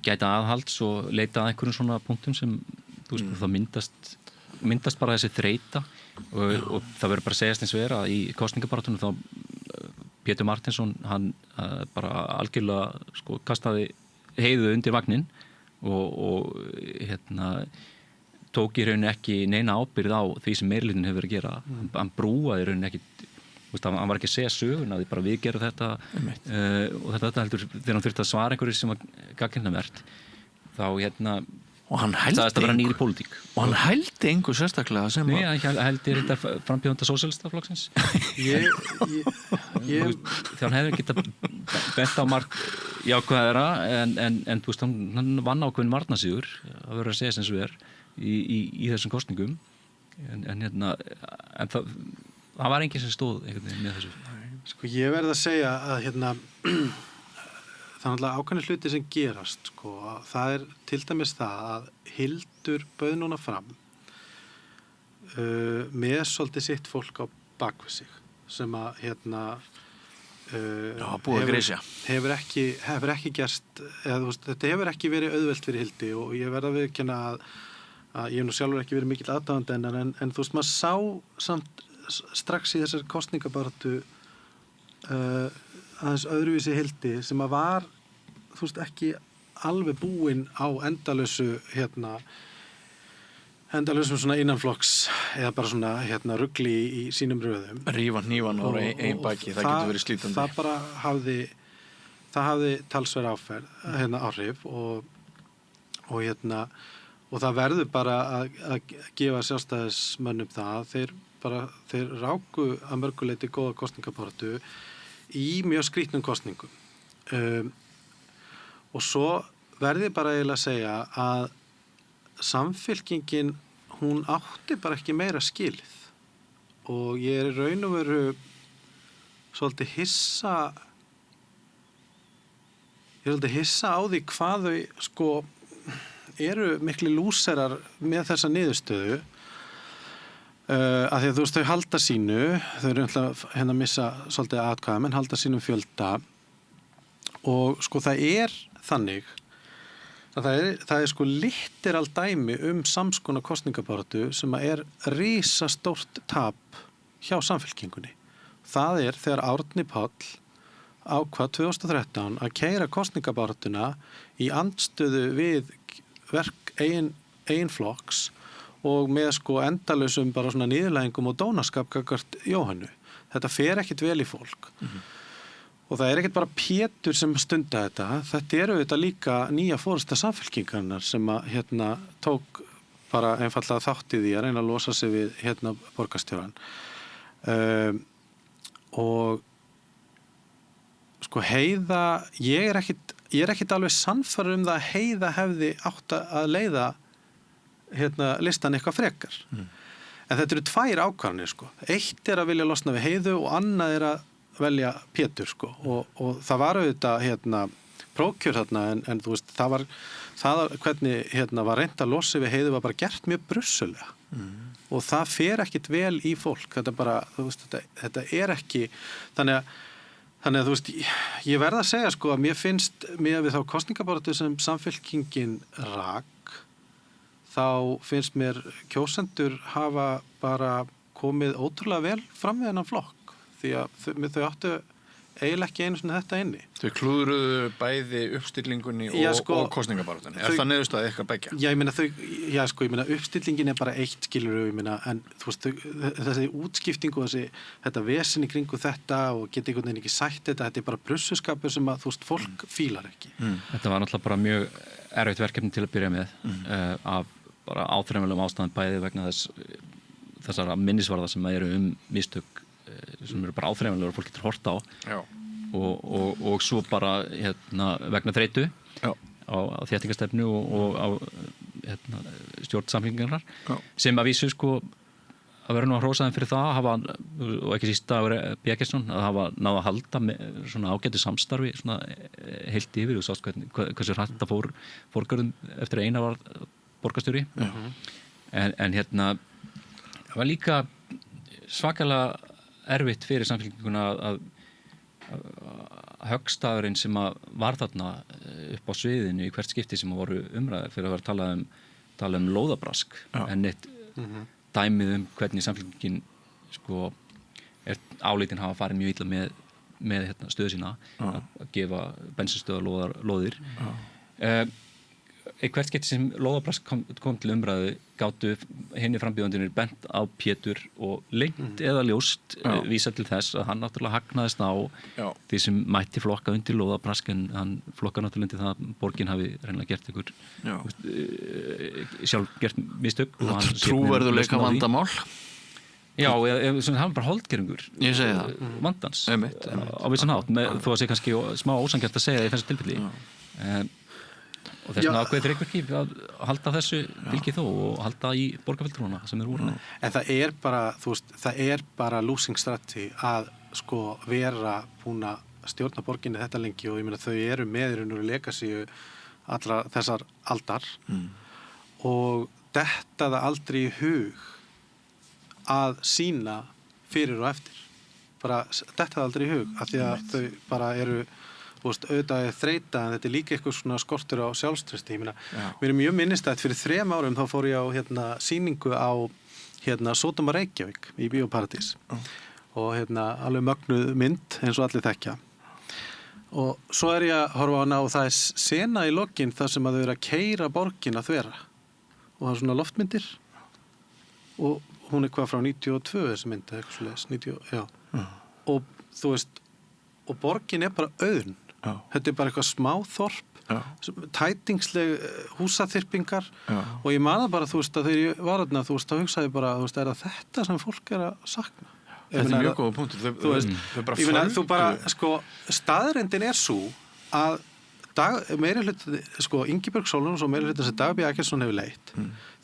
gæta aðhalds og leita að einhverjum svona punktum sem þú veist, það myndast bara þessi þreyta og það verður bara að segjast eins og að í kosningabaráttunum þá Pétur Martinsson, hann bara algjörlega sko kastaði heiðu undir vagnin og tók í rauninni ekki neina ábyrgð á því sem meirihlutin hefur verið að gera hann brúaði í rauninni ekki hann var ekki að segja söguna því bara við gerum þetta og þetta heldur þegar hann þurfti að svara einhverju sem var gagnrýnivert þá og hann sagðist að vera nýr í pólitík og hann hældi engu sérstaklega sem Nei, hann hældi þetta frambjóðanda sósíalistaflokksins þegar hann hefði getað bent á margt jákvæðara en þú veist, hann vann ákveðin varnasigur að vera að segja sem svo í þessum kosningum en það var enginn sem stóð einhvern veginn með þessu Sko ég verð að segja að þannig að ákveðnir hluti sem gerast sko, það til dæmis það að Hildur bauð núna fram með svolítið sitt fólk á bakvið sig sem að hefur ekki gerst eða, þetta hefur ekki verið auðvelt fyrir Hildi og ég verð að viðurkenna að ég hef nú sjálfur ekki verið mikill aðdáandi en þú veist maður sá samt strax í þessar kosningabaráttu aðeins öðruvísi Hildi sem að var þú veist ekki alveg búin á endalösu svona innanflokks eða bara svona rugli í sínum röðum rífa hnífan úr ein baki, það getur verið slítandi það bara hafði talsverð áhrif og það verður bara að gefa sjálfstæðismönnum það þeir ráku að mörguleiti góða kosningabaráttu í mjög skrýtnum kosningum og svo verði bara eiginlega að segja að Samfylkingin hún átti bara ekki meira skilið og ég í raun og veru svolítið hissa á því hvað þau sko eru mikli lúserar með þessa niðurstöðu af því að þú veist þau halda sínu þau eru að missa svolítið atkvæða menn halda sínum fjölda og sko það þannig að það er sko litteral dæmi samskonar kosningabaráttu sem að risastórt tap hjá Samfylkingunni. Það þegar Árni Páll ákvað 2013 að keyra kosningabaráttuna í andstöðu við verk eigin flokks og með sko endalausum bara svona niðurlægingum og dónaskap gagnvart Jóhannu. Þetta fer ekkit vel í fólk. Og það ekkert bara Pétur sem stunda þetta eru þetta líka nýja forysta Samfylkingarinnar sem að tók bara einfallega þátt í því að reyna að losa sig við borgarstjóran og sko Heiða ég er ekkert alveg sannfærður það að Heiða hefði átt að leiða listan eitthvað frekar en þetta eru tvær ákvarðanir sko eitt að vilja losna við Heiðu og annað að velja Pétur sko og það var auðvitað prókjör þarna en þú veist það hvernig var reynt að losa við Heiðu var bara gert mjög brussulega og það fer ekkit vel í fólk þetta bara þú veist þetta ekki þannig að þú veist ég verð að segja sko að mér finnst með við þá kosningabaráttu sem Samfylkingin rak þá finnst mér kjósendur hafa bara komið ótrúlega vel fram við hennan flokk því að þau áttu eiginlega ekki einu svona þetta inni. Þau klúðruðu bæði uppstillingunni og kosningabaráttunni. Það niðurstaðið eitthvað beggja? Já, ég meina uppstillingin bara eitt skilur en þú veist, þessi útskipting og þetta vesen í kringu þetta og geti einhvern veginn ekki sætt þetta er bara brussuskapur sem að þú veist, fólk fílar ekki. Þetta var náttúrulega bara mjög erfitt verkefni til að byrja með af bara áþreifanlegum ástæðum bæði vegna þessara minnisvarða sem eru mistök sem eru bara áþreifanlegur og fólk getur horft á og svo bara vegna þreytu á þéttingastefnu og á stjórn Samfylkingarinnar sem að vísu sko að vera nú að hrósa þeim fyrir það hafa, og ekki síst að vera Bjarkesson að hafa náða að halda með svona ágæti samstarfi svona heilt yfir og sást hversu hrætt það fórgörðum eftir eina var borgarstjóri en það var líka svakalega erfitt fyrir Samfylkinguna að höggstafurinn sem að var þarna upp á sviðinu í hvert skipti sem voru umræði fyrir að vera tala um lóðabrask en eitt dæmið hvernig Samfylkingin sko áleitin hafa farið mjög illa með stöðu sína að gefa bensinstöðar lóðir hvert skipti sem lóðabrask kom til umræðu gátu henni frambjóðandunir bent á Pétur og lengt eða ljóst vísa til þess að hann náttúrulega hagnaðist á því sem mætti flokka undir lóðabrask en hann flokka náttúrulega undir það að borgin hafi reynilega gert ykkur sjálf gert mistök trúverðuleika vandamál. Já, það var bara holdgeringur vandans á vissan hátt þó að sé kannski smá ósanngjarnt að segja það í þessu tilfelli og þess vegna ákveðið fyrir einhver að halda þessu fylgi þó og halda í borgarfulltrúana sem eru úr henni. En það er bara, þú veist, það er bara losing strategy að sko vera búin að stjórna borginni þetta lengi og ég meina þau eru meðurinn og legacy allra þessar aldar og detta það aldrei í hug að sína fyrir og eftir. Bara detta það aldrei í hug af því að þau bara eru auðvitað er þreyta en þetta er líka eitthvað svona skortur á sjálfströsti. Ég meina, mér er mjög minnistætt fyrir 3 árum þá fór ég á sýningu á Sódóma Reykjavík í Bíóparadís og alveg mögnuð mynd eins og allir þekkja. Og svo er ég að horfa á hana og það er sena í lokin þar sem að þau eru að keyra borgina þvera og það er svona loftmyndir og hún er hvað frá 92 þessi mynd eitthvað svoleiðis, og þú veist og borgin er bara auðn. Þetta er bara eitthvað smáþorp, tætingsleg húsaþyrpingar og ég man það bara, þú veist, að þegar ég var þarna, þú veist, þá hugsaði ég bara, þú veist, er það þetta sem fólk er að sakna? Þetta er mjög góða punktur. Þú veist, ég meina, þú bara, sko, staðreyndin er sú að meirihluti, sko, Ingibjörg Sólrúns og meirihluti sem Dagbjörg Akesson hefur leitt,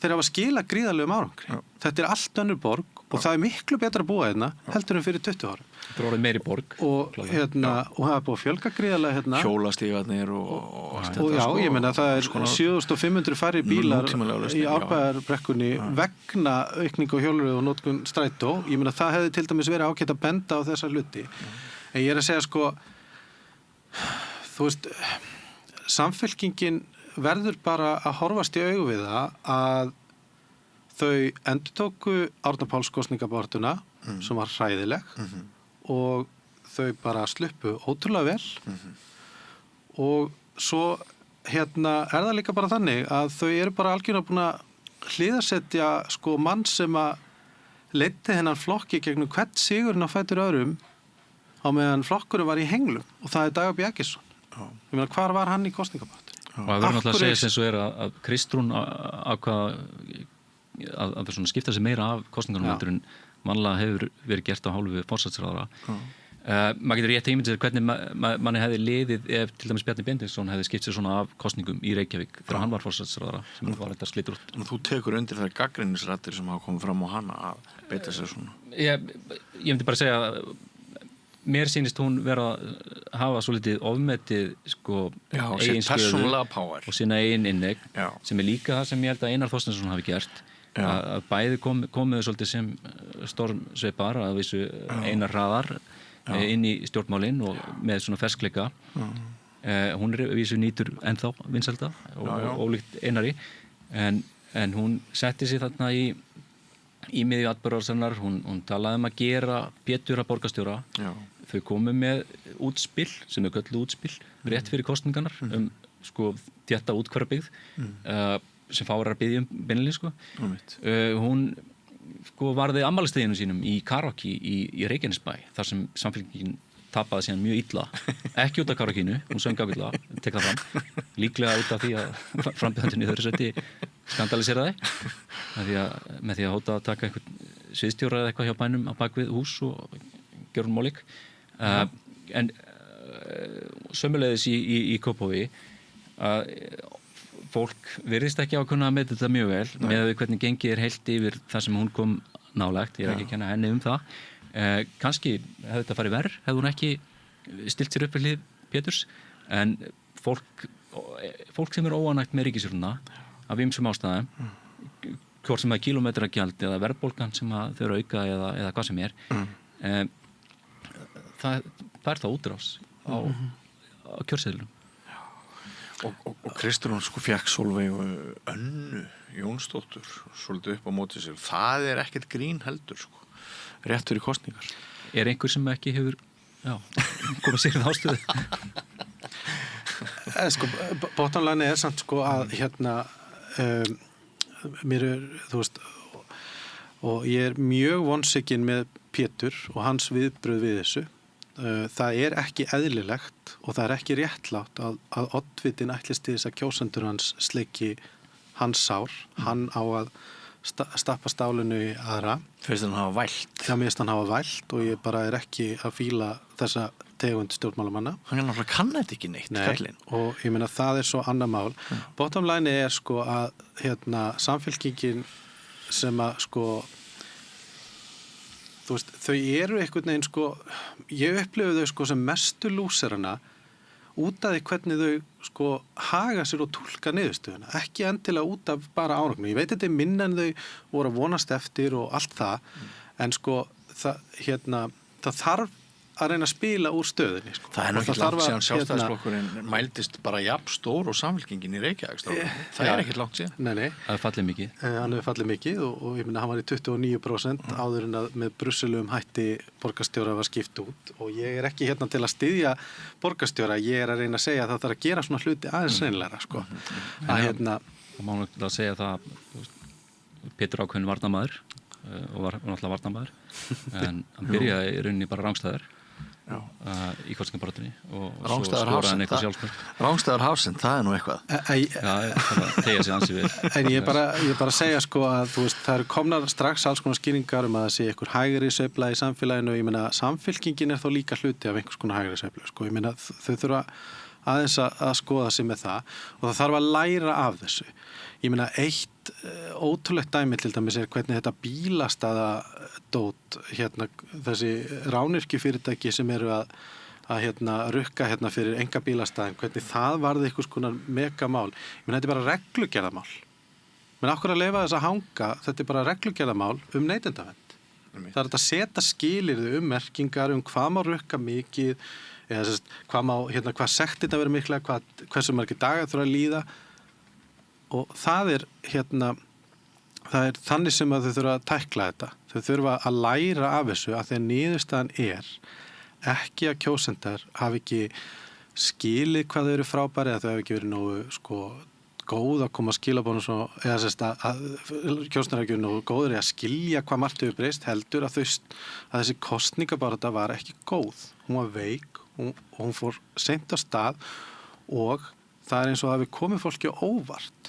þeir hafa skilað gríðarlegum árangri. Þetta er allt önnur borg og það er miklu betra að búa hérna heldur en fyrir 20 árum. Það er orðið meiri borg. Og og það er búið að fjölga gríðarlega hjólastígarnir og allt þetta. Já, ég meina það er 7500 færri bílar í Árbæjarbrekkunni vegna aukningu á hjólreiða og notkun strætó. Ég meina það hefði til dæmis verið ágætt að benda á þessa hluti. En ég er að segja sko, þú veist, samfylkingin verður bara að horfast í augu við það að þau endurtóku Árna Páls kosningabarátuna sem var hræðileg og þau bara sluppu ótrúlega vel og svo er það líka bara þannig að þau eru bara algjörlega búin að hliðarsetja sko mann sem að leiddi hennan flokki gegnum hvern sigurinn á fætur öðrum á meðan flokkurinn var í henglum og það er Dagbjörg Akesson. Ég meina, hvar var hann í kosningabaráttunni? Og það verður náttúrulega að segja sem svo er að Kristrún ákvað að svona skipta sig meira af kosningunum heldur en vanlega hefur verið gert á hálfu forsætisráðherra. Maður getur rétt ímyndið hvernig manni hefði liðið ef til dæmis Bjarni Benediktsson hefði skipt sér svona af kosningum í Reykjavík þegar hann var forsætisráðherra sem var þetta slítur út. Þú tekur undir þær gagnrýnisraddir sem hafa komið fram á hana að beita sér svona? Ég myndi bara segja mér sýnist hún vera að hafa svolítið ofmetið sko eigin stöðu og sína eigin inneign sem er líka það sem ég held að Einar Þorsteinsson hafi gert að bæði komuðu svolítið sem stormsveipar að vissu Einar hraðar inn í stjórnmálin og með svona ferskleika hún er vissu nýtur ennþá vinsælda og ólíkt Einari en hún setti sig þarna í miðju atburðarsinnar, hún talaði að gera Pétur að borgarstjóra. Þau komu með útspil sem er kölluð útspil rétt fyrir kosningarnar sko þétta útkvarðabyggð sem fárar að biðja beinilíð sko. Hún sko varði afmælisdeginum sínum í karaoke í Reykjanesbæ þar sem samfélkingin tapaði síðan mjög illa ekki út af karaokeinu, hún söng ágætlega tek það fram, líklega út af því að frambjóðandinn í þau sætti skandalisera með því að hóta að taka einhvern sviðstjóra eða eitthvað hjá bænum á bakvið hús og gera hún mólík en sömuleiðis í Kópavogi fólk virðist ekki ákunna að meta þetta mjög vel með hvernig gengið heilt yfir það sem hún kom nálægt, ég er ekki að kenna henni það kannski hefði þetta farið verð hefði hún ekki stilt sér upp við hlið Péturs en fólk sem er óánægt með ríkisstjórnina af ýmsum ástæðum hvort sem það er kílómetragjald eða verðbólgan sem þau eru auka eða hvað sem er það er það útrás á kjörseðlum og Kristrún sko fékk Sólveigu Önnu Jónsdóttur svolítið upp á móti sér það er ekkert grín heldur sko rétt fyrir kosningar. Er einhver sem ekki hefur komið sér í ástöðu? Sko, bottomline samt sko að mér þú veist og ég mjög vonsvikinn með Pétur og hans viðbrögð við þessu. Það ekki eðlilegt og það ekki réttlátt að oddvitin ætlist til þess að kjósendur hans sleiki hans sár. Hann á að stappa stálinu í aðra. Finnst hann hafa vælt? Já, mér finnst hann hafa vælt og ég bara ekki að fíla þessa tegund stjórnmálamanna. Hann náttúrulega kann þetta ekki neitt, kallinn. Og ég meina það svo annað mál. Bottom line sko að Samfylkingin sem að sko þú veist, þau einhvern veginn sko, ég upplifu þau sko sem mestu lúserana út af því hvernig þau sko haga sér og túlka niðurstöðuna, ekki endilega út af bara árangri. Ég veit þetta minna en þau voru að vonast eftir og allt það, en sko það þarf að reyna að spila úr stöðunni. Sko. Það nú ekki langt síðan sjálfstæðisflokkurinn mældist bara jafn stór og Samfylkingin í Reykjavík. Það ekki langt síðan. Nei. Það er fallið mikið. Hann hefur fallið mikið og ég minna hann var í 29% áður en að með brussulum hætti borgarstjóra var skipt út og ég ekki til að styðja borgarstjóra, ég að reyna að segja að það þarf að gera svona hluti aðeins reynilegra, sko. Það má náttúrulega segja það Pétur ákveðin varnarmaður og var náttúrulega varnarmaður en hann byrjaði í rauninni bara rangstæðar í kostningabaráttunni og svo skoraði hann eitthvað sjálfsmark. Rangstæðar Hafsend, það nú eitthvað. Það tegja sig ansi við. En ég bara segja sko að þú veist, það komnar strax alls konar skýringar að það sé einhver hægri sveifla í samfélaginu og ég meina Samfylkingin þó líka hluti af einhvers konar hægri sveiflu, sko. Ég meina þau þurfa aðeins að skoða sig með það og það þarf að læra af þessu. Ég meina eitt ótrúlegt dæmi til dæmis hvernig þetta bílastæða dót þessi rányrkjufyrirtæki sem eru að rukka fyrir enga bílastæðin, hvernig það varði einhvers konar megamál. Ég meina þetta bara reglugerðamál. Men okkur að leyfa þess að hanga, þetta bara reglugerðamál neytendavernd. Það þetta að setja skilyrði merkingar hvað má rukka mikið eða hvað sektir þetta vera mikla, hversu margir dagar þurfa að líða og það það þannig sem að þau þurfa að tækla þetta. Þau þurfa að læra af þessu að því að niðurstaðan ekki að kjósendar hafi ekki skilið hvað þau eru frábæri eða þau hafi ekki verið nógu góð að koma að skilabónum eða að kjósendar hafi ekki verið nógu góður að skilja hvað margt hefur breyst heldur að þessi kosningabarátta var ekki góð. Hún var veik og hún fór seint á stað og það eins og það hafi komið fólki á óvart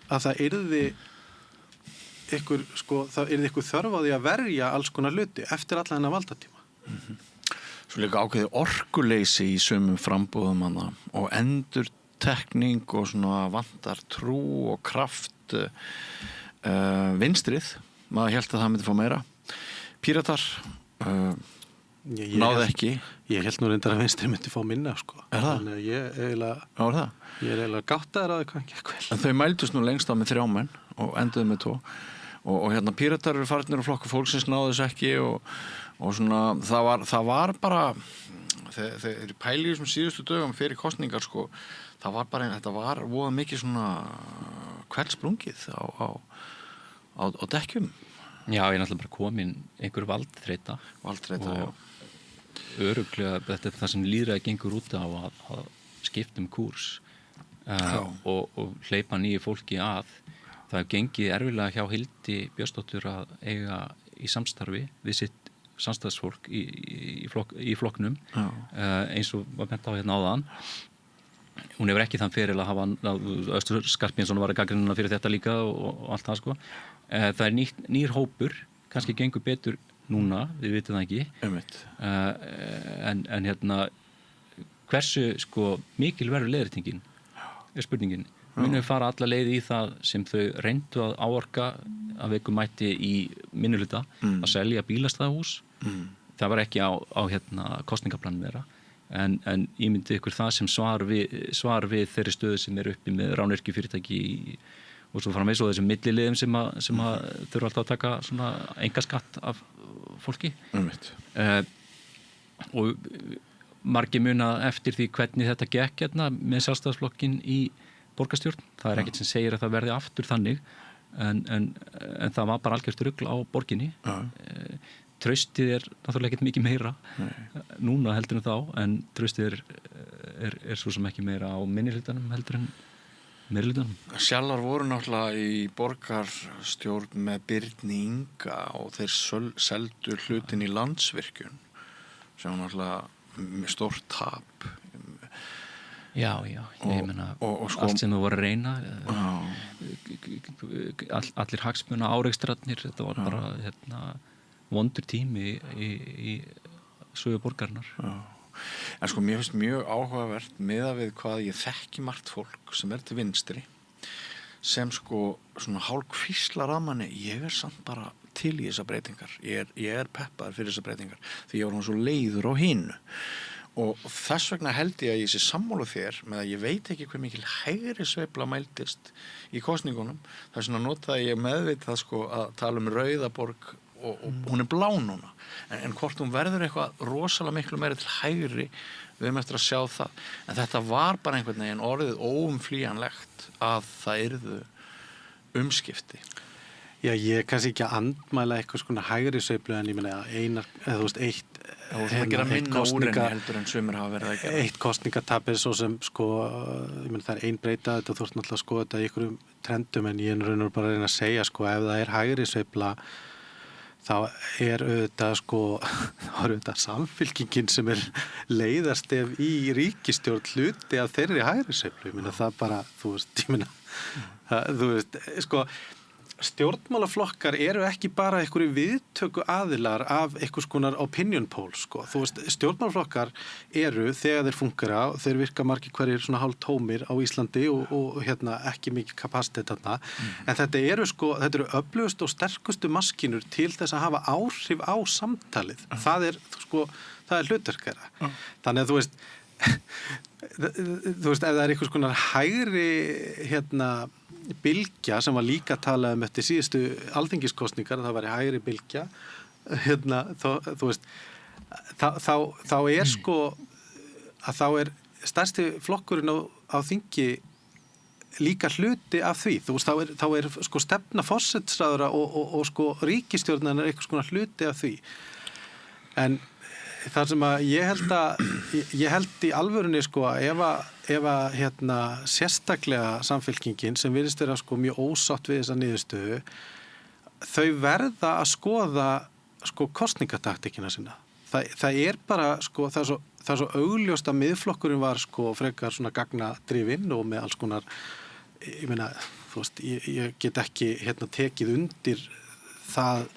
að það yrði ykkur þörf á því að verja alls konar hluti eftir alla þennan valdatíma. Svo líka ákveði orkuleysi í sumum frambúðum hana og endurtekning og svona vantar trú og kraft vinstrið. Maður hélt að það myndi fá meira. Píratar náði ekki. Ég held nú reyndar að vinstri myndi fá minna, sko. Er það? Þannig að ég eiginlega gáttaður að það kann ekki vel. En þau mældust nú lengst á með 3 menn og enduðu með 2. Og Píratar eru farnir og Flokkur fólksins náðu þess ekki og svona það var bara þeir pæli í þessum síðustu dögum fyrir kosningar, sko. Það var bara þetta var voða mikið svona kveldsprungið á dekkjum. Já, ég náttúrulega bara komin einhver valdþreyta, já. Örugglega þetta það sem lýðræði gengur út á að skipta kúrs og hleypa nýju fólki að. Það hefur gengið erfilega hjá Hildi Björnsdóttur að eiga í samstarfi við sitt samstarfsfólk í flokknum eins og var bent á áðan. Hún hefur ekki þann feril að hafa Östur Skarphéðinsson var að gagnrýna fyrir þetta líka og allt það, sko. Það er nýr hópur, kannski gengur betur núna, við vitum það ekki. En hversu mikil verður leiðréttingin er spurningin. Munu fara alla leið í það sem þau reyndu að áorka að veikum mætti í minnihluta að selja bílastæðahús. Það var ekki á kosningaplanum þeirra. En ég myndi ykkur það sem svar við þeirri stöðu sem er uppi með rányrkjufyrirtæki og svo framvegis og þessum milliliðum sem að þurfa alltaf að taka svona engaskatt af fólki. Og margir muna eftir því hvernig þetta gekk með Sjálfstæðisflokkinn í borgarstjórn. Það ekkert sem segir að það verði aftur þannig en það var bara algjört rugl á borginni. traustið náttúrulega ekkert mikið meira núna heldur en þá, en traustið er svo sem ekki meira á minnihlutanum heldur en meirihlutanum. Sjallar voru náttúrulega í borgarstjórn með Birni Inga og þeir seldu hlutin í Landsvirkjun sem var náttúrulega stórt tap. Já, ég meina sko, allt sem þú voru að reyna allir hagsmuna árekstrarnir, þetta var bara vondur tími í sögu borgarinnar. En sko mér finnst mjög áhugavert miðað við hvað ég þekki margt fólk sem til vinstri sem sko svona hálfkvíslar að manni, ég samt bara til í þessar breytingar, ég peppaður fyrir þessar breytingar því ég var hann svo leiður á hinu. Og þess vegna held ég að ég sé sammála þér með að ég veit ekki hver mikil hægri sveifla mældist í kosningunum. Þess vegna notaði ég meðvitað sko að tala Rauðaborg og hún blá núna. En hvort hún verður eitthvað rosalega miklu meira til hægri, við höfum eftir að sjá það. En þetta var bara einhvern veginn orðið óumflýjanlegt að það yrðu umskipti. Já, ég kannski ekki að andmæla eitthvað svona hægri sveiflu en ég meina eitt kostningatap svo sem sko, ég meina það ein breyta þetta, þú ert náttúrulega að skoða þetta í einhverjum trendum en ég raun og bara að reyna að segja sko, ef það hægri sveifla þá auðvitað sko, þá auðvitað Samfylkingin sem leiðarstef í ríkisstjórn hluti af þeirri hægri sveiflu, ég meina það bara, þú veist, sko stjórnmálaflokkar eru ekki bara einhverju viðtöku aðilar af einhvers konar opinion poll, sko. Þú veist, stjórnmálaflokkar eru, þegar þeir fungera, þeir virka margir hverjir svona hálf tómir á Íslandi og ekki mikið kapasitet þarna, en þetta eru öflugust og sterkustu maskínur til þess að hafa áhrif á samtalið. Það er hlutverk þeirra. Þannig að þú veist, ef það einhvers konar hægri bylgja sem var líka talað eftir síðustu alþingiskosningar, það væri hægri bylgja þú veist þá sko að þá stærsti flokkurinn á þingi líka hluti af því, þú veist þá sko stefna forsætisráðherra og sko ríkisstjórnin einhvers konar hluti af því, en þar sem að ég held í alvörunni sko að ef sérstaklega Samfylkingin sem virðist vera sko mjög ósátt við þessa niðurstöðu, þau verða að skoða sko kosningataktíkina sína. Það bara sko, það er svo augljóst að miðflokkurinn var sko frekar svona gagnadrifinn og með alls konar, ég meina, þú veist, ég get ekki tekið undir þá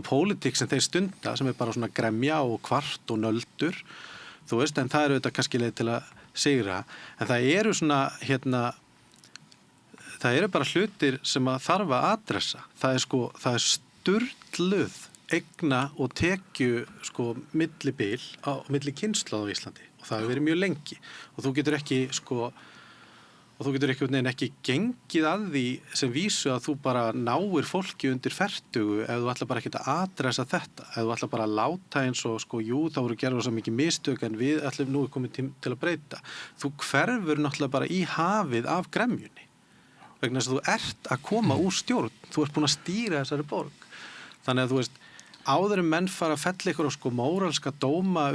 pólitík sem þeir stunda sem bara svona gremja og kvart og nöldur, þú veist, en það auðvitað kannski leið til að sigra, en það eru svona það eru bara hlutir sem að þarf að adressa, það er sturluð eigna og tekju sko millibil milli kynslóða á Íslandi og það hefur verið mjög lengi og þú getur ekki ekki gengið að því sem vísu að þú bara náir fólki undir fertugu ef þú ætlar bara ekki að adressa þetta, ef þú ætlar bara að láta eins og sko, jú, þá voru gerðar svo mikið mistök en við ætlum nú komið til að breyta. Þú hverfur náttúrulega bara í hafið af gremjunni vegna þess að þú ert að koma úr stjórn, þú ert búin að stýra þessari borg. Þannig að þú veist, áður en menn fara að fella ykkur á sko móralska dóma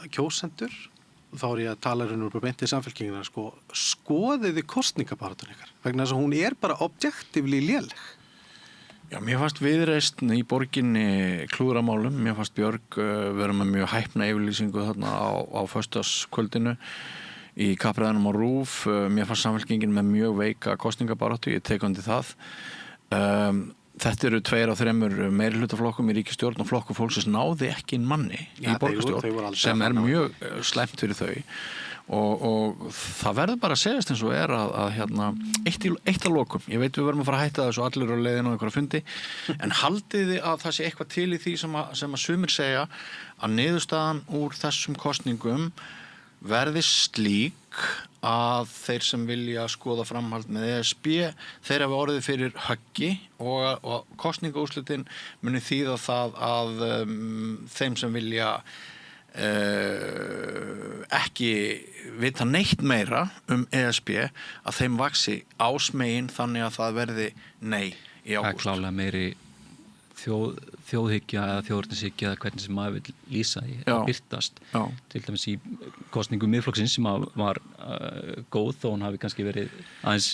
kjósendur, þá ég að tala bara beint í Samfylkingina, sko, skoðiði kosningabaráttuna ykkar, vegna þess að hún bara objektífli léleg. Já, mér fannst Viðreisn í borginni klúðramálum, mér fannst Björg vera með mjög hæpna yfirlýsingu þarna á föstudagskvöldinu í kappræðunum á RÚV, mér fannst Samfylkingin með mjög veika kosningabaráttu, ég tek undir það. Þetta eru 2 af 3 meirihlutaflokkum í ríkisstjórn og flokkur fólksins náði ekki inn manni í borgarstjórn sem mjög slæmt fyrir þau og það verður bara að segjast eins og að eitt að lokum, ég veit við verðum að fara að hætta þessu allir á leiðinu á einhverja fundi en haldiði að það sé eitthvað til í því sem að sumir segja að niðurstaðan úr þessum kosningum verði slík að þeir sem vilja skoða framhald með ESB þeir hafa orðið fyrir höggi og kosningaúrslitin muni þýða það að þeim sem vilja ekki vita neitt meira ESB að þeim vaxi ásmegin þannig að það verði nei í ágúst. Það er klálega meiri þjóðhyggja eða þjóðurnishyggja eða hvernig sem maður vil lýsa því að birtast. Til dæmis í kosningu Miðflokksins sem var góð þó hún hafi kannski verið aðeins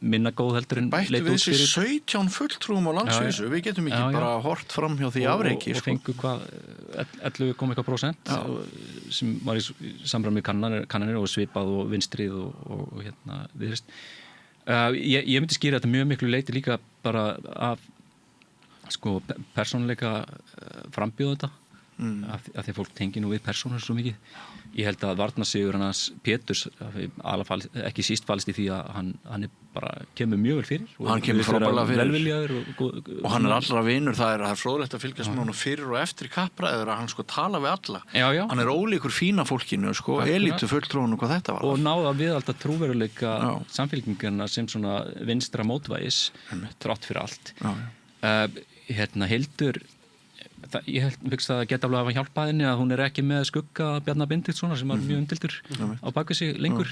minna góð heldur en bættu við þessi 17 fulltrúum á landsvísu, við getum ekki bara hort fram hjá því afreiki og fengu hvað 11,1% sem var í samræmi kannanir og svipað og vinstrið og hérna viðreist. Ég myndi skýra þetta mjög miklu leyti líka bara af sko persónuleika frambjóðenda af því að fólk tengi nú við persónur svo mikið. Ég held að varnarsigur hans Péturs ekki síst falist í því að hann bara kemur mjög vel fyrir og hann kemur frábærlega fyrir velviljaður og hann allra vinur, það er fróðlegt að fylgjast með honum fyrir og eftir kappræður að hann sko tala við alla. Hann ólíkur fína fólkinu sko, elítu fulltrúinu hvað þetta var. Og náða við alltaf trúveruleika samfylkingarna sem svona vinstra mótvægis trátt fyrir allt. Hildur ég hugsa að það geta alveg að hjálpa henni að hún ekki með skugga Bjarna Benediktssonar sem var mjög umdeildur á bakvið sig lengur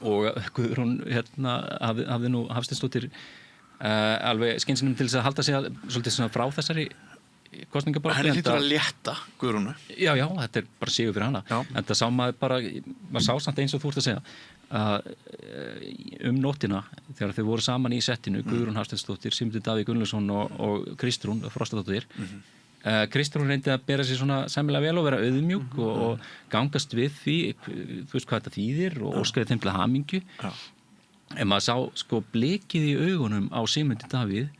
og Guðrún hafði nú Hafsteinsdóttir alveg skynsinum til þess að halda sig svolítið svona frá þessari kosningabaráttu. Henni hlýtur að létta Guðrúnu. Já, þetta er bara sigur fyrir hana. En það sá maður sá samt eins og þú ert að segja nóttina þegar þau voru saman í settinu Guðrún Hafsteinsdóttir, Sigmundur Davíð Gunnlaugsson og Kristrún Frostadóttir. Kristrún reyndi að bera sig svona sæmilega vel og vera auðmjúk og gangast við því, þú veist hvað þetta þýðir og óskaði þeim til hamingju. En maður sá sko blikið í augunum á Sigmundi Davíð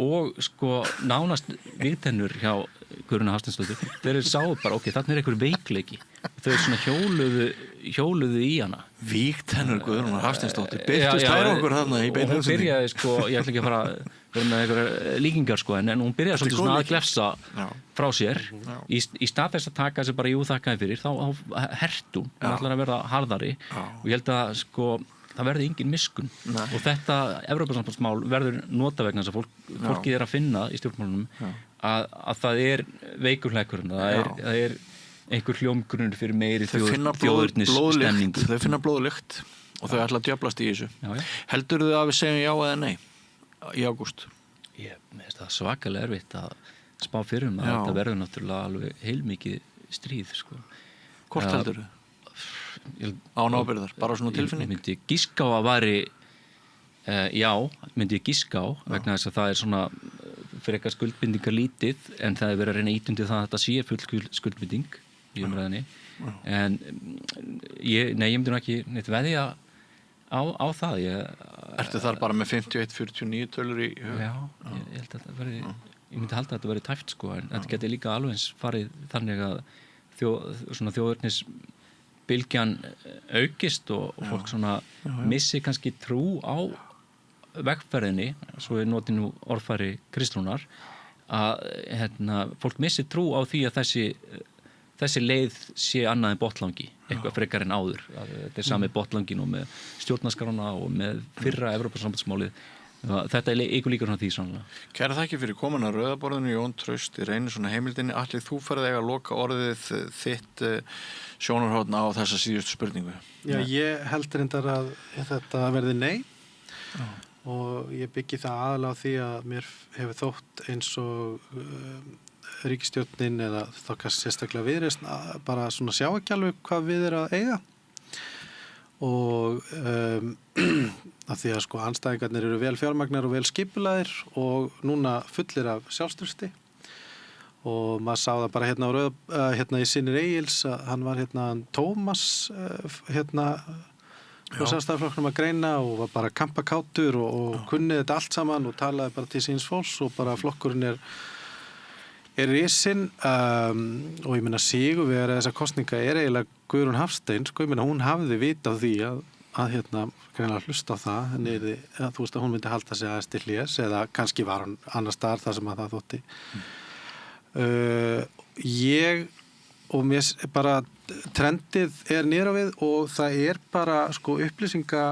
og sko nánast viðtennur hjá Guðrúnu Hafsteinsdóttur. Þeir sáu bara, þarna einhver veikleiki. Þau svona hjóluðu í hana. Vígtennur Guðrúnu Hafsteinsdóttur. Birtust þær okkur þarna í beinni. Hún byrjaði sko, ég ætla ekki að fara vera með einhverjar líkingar sko, en hún byrjaði svolítið svona að glefsa frá sér. Í stað þess að taka þessi bara þakkaði fyrir, þá hert hún ætlar að verða harðari og ég held að sko það verði engin miskun og þetta Evrópusambandsmál verður nota vegna þess að fólkið að finna í stjórnmálunum að það veikur hlekkurinn, það er einhver hljómgrunnur fyrir meiri þjóðurnis stemningu. Þau finna blóðlykt og þau ætla að djöflast í þessu. Heldur þau að við segjum já eða nei í ágúst? Mér finnst það svakalega erfitt að spá fyrir að þetta verður náttúrulega alveg heilmikið stríð sko. Hvort heldur þau? Án ábyrgðar, bara svona tilfinning? Myndi ég giska á að væri myndi ég giska á vegna þess að það er svona fyrir eitthvað skuldbindingar lítið en það er verið að reyna ítundi það að þetta sé full skuldbinding í umræðinni en ég myndi nú ekki neitt veðja á það. Ertu þar bara með 51-49 tölur í hug? Já, ég held að það verði ég myndi halda að þetta verði tæft sko en þetta geti líka alveg eins farið þannig að þjóðurnis bylgjan aukist og fólk svona missi kannski trú á vegferðinni, svo er notið nú orðfæri Kristrúnar að fólk missi trú á því að þessi leið sé annað en botlangi, eitthvað frekar en áður. Þetta er sami botlangin og með stjórnarskrána og með fyrra Evrópusambandsmálið. Þetta er ykkur líka svona því sannlega. Kæra þakki fyrir komin að Rauðaborðinu, Jón Trausti Reynisson að heimildinni. Atli, þú ferð að loka orðið þitt sjónarhorn á þessa síðustu spurningu. Já, ég held reyndar að þetta verði nei og ég byggi það aðalega á því að mér hefur þótt eins og ríkisstjórnin eða þá kannski sérstaklega Viðreisn bara svona sjá ekki alveg hvað við að eiga og af því að sko andstæðingarnir eru vel fjármagnar og vel skipulaðir og núna fullir af sjálfstyrsti og maður sá það bara hérna í Synir Egils að hann var Tómas og Sjálfstæðisflokknum að greina og var bara kampakátur og kunnið þetta allt saman og talaði bara til síns fólks og bara flokkurinn er risinn og ég meina sigurvegari þessar kosninga er eiginlega Guðrún Hafstein, sko, ég meina hún hafði vita á því að greinilega hlusta á það, þú veist að hún myndi halda sig aðeins til hlés eða kannski var hún annars staðar þar sem að það þótti. Og mér bara trendið er niður á við og það er bara sko upplýsinga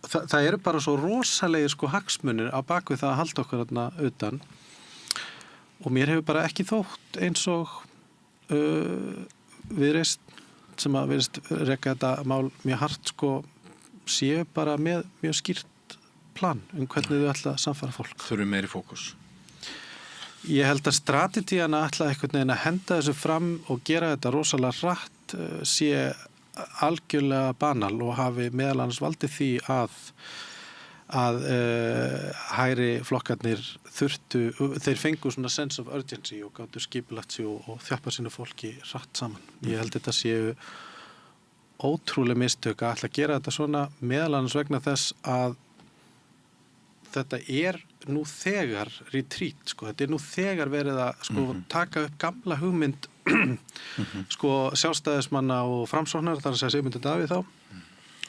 það eru bara svo rosalegir sko hagsmunir á bakvið það að halda okkur þarna utan og mér hefur bara ekki þótt eins og Viðreisn sem að virðist reka þetta mál mjög hart sko séu bara með mjög skýrt plan hvernig þau ætla að samfara fólk. Þurfum meiri fókus. Ég held að strategíana ætla einhvern veginn að henda þessu fram og gera þetta rosalega hratt sé algjörlega banal og hafi meðal annars valdið því að hægri flokkarnir þeir fengu svona sense of urgency og gátu skipulagt sig og þjappa sínu fólki hratt saman. Ég held þetta séu ótrúlega mistök að ætla að gera þetta svona meðal annars vegna þess að þetta nú þegar retreat, sko. Þetta nú þegar verið að taka upp gamla hugmynd sjálfstæðismanna og framsóknar, þar að segja Sigmundur Davíð þá,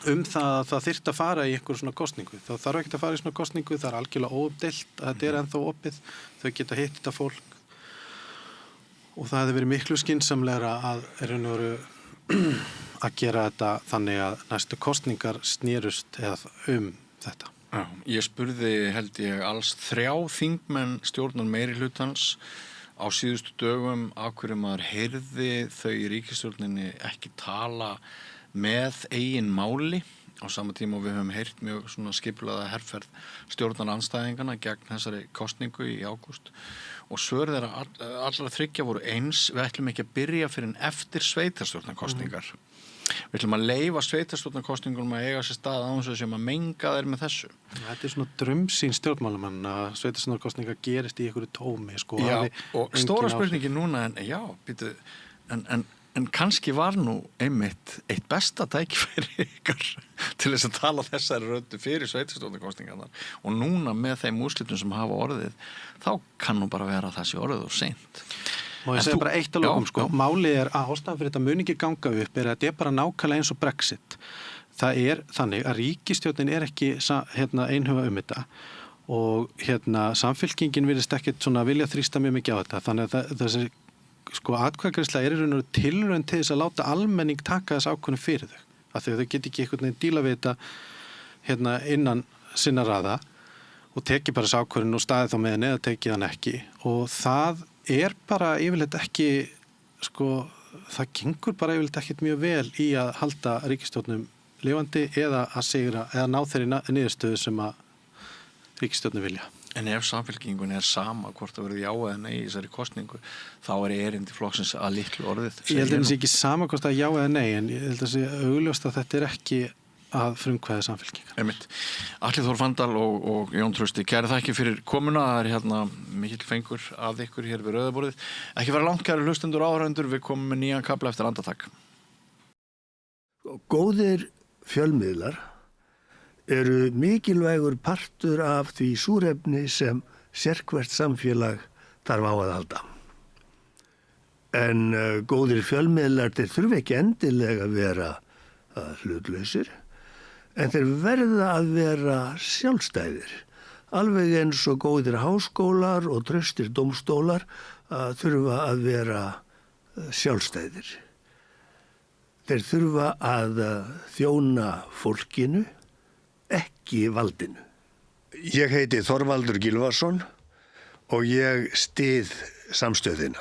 það að það þyrfti að fara í einhver svona kosningu. Það þarf ekki að fara í svona kosningu, það algjörlega óumdeilt að þetta ennþá opið, þau geta hitt þetta fólk og það hefði verið miklu skynsamlegra að gera þetta þannig að næstu kosningar snérust þetta. Já, ég spurði held ég alls 3 þingmenn stjórnar meirihlutans á síðustu dögum af hverju maður heyrði þau í ríkisstjórninni ekki tala með eigin máli á sama tíma og við höfum heyrt mjög svona skipulaða herferð stjórnarandstæðingana gegn þessari kosningu í ágúst og svör þeirra allra 3 voru eins, við ætlum ekki að byrja fyrir en eftir sveitarstjórnarkosningar. Við ætlum að leyfa sveitarstjórnarkosningunum að eiga sér stað án þess að menga þeir með þessu. Þetta svona draumsýn stjórnmálamann að sveitarstjórnarkosningar gerist í einhverju tómi, sko. Já, og stóra spurningin núna en kannski var nú einmitt eitt besta tækifæri ykkar til þess að tala þessari röddu fyrir sveitarstjórnarkosningarnar og núna með þeim úrslitum sem hafa orðið, þá kann nú bara vera þessi orðið og seint. Og ég segi bara eitt að lokum, sko. Málið að ástæðan fyrir þetta mun ekki ganga upp að þetta bara nákvæmlega eins og Brexit. Það þannig að ríkisstjórnin ekki einhuga þetta og samfylkingin virðist ekkert svona vilja þrýsta mjög mikið á þetta. Þannig að þessi atkvæðagreiðsla í raun og tilraun til þess að láta almenning taka þess ákvörðun fyrir þau. Af því að þau get ekki einhvern veginn díla við þetta innan sinna raða og teki bara þess ákvörðun og staði þá með henni eða teki hann ekki. Og það bara yfirleitt ekki, það gengur bara yfirleitt ekkert mjög vel í að halda ríkisstjórnum lifandi eða að sigra, eða ná þeirri niðurstöðu sem að ríkisstjórnum vilja. En ef samfylkingun sama hvort það verið já eða nei í þessari kosningu, þá erindi flokksins að litlu orðið. Ég held að það sé ekki sama hvort það já eða nei, en ég held að það sé augljóst að þetta ekki að frumkvæða samfylkingar. Einmitt. Atli Þór Fanndal og Jón Trausti, kæri þakki fyrir komuna. Það mikill fengur að ykkur hér við rauðaborðið. Ekki vera langt, kæri hlustendur og áhorfendur, við komum með nýjan kafla eftir andartak. Góðir fjölmiðlar eru mikilvægur partur af því súrefni sem sérhvert samfélag þarf á að halda. En góðir fjölmiðlar, þeir þurfa ekki endilega að vera hlutlausir, en þeir verða að vera sjálfstæðir. Alveg eins og góðir háskólar og traustir dómstólar þurfa að vera sjálfstæðir. Þeir þurfa að þjóna fólkinu, ekki valdinu. Ég heiti Þorvaldur Gylfason og ég styð samstöðina.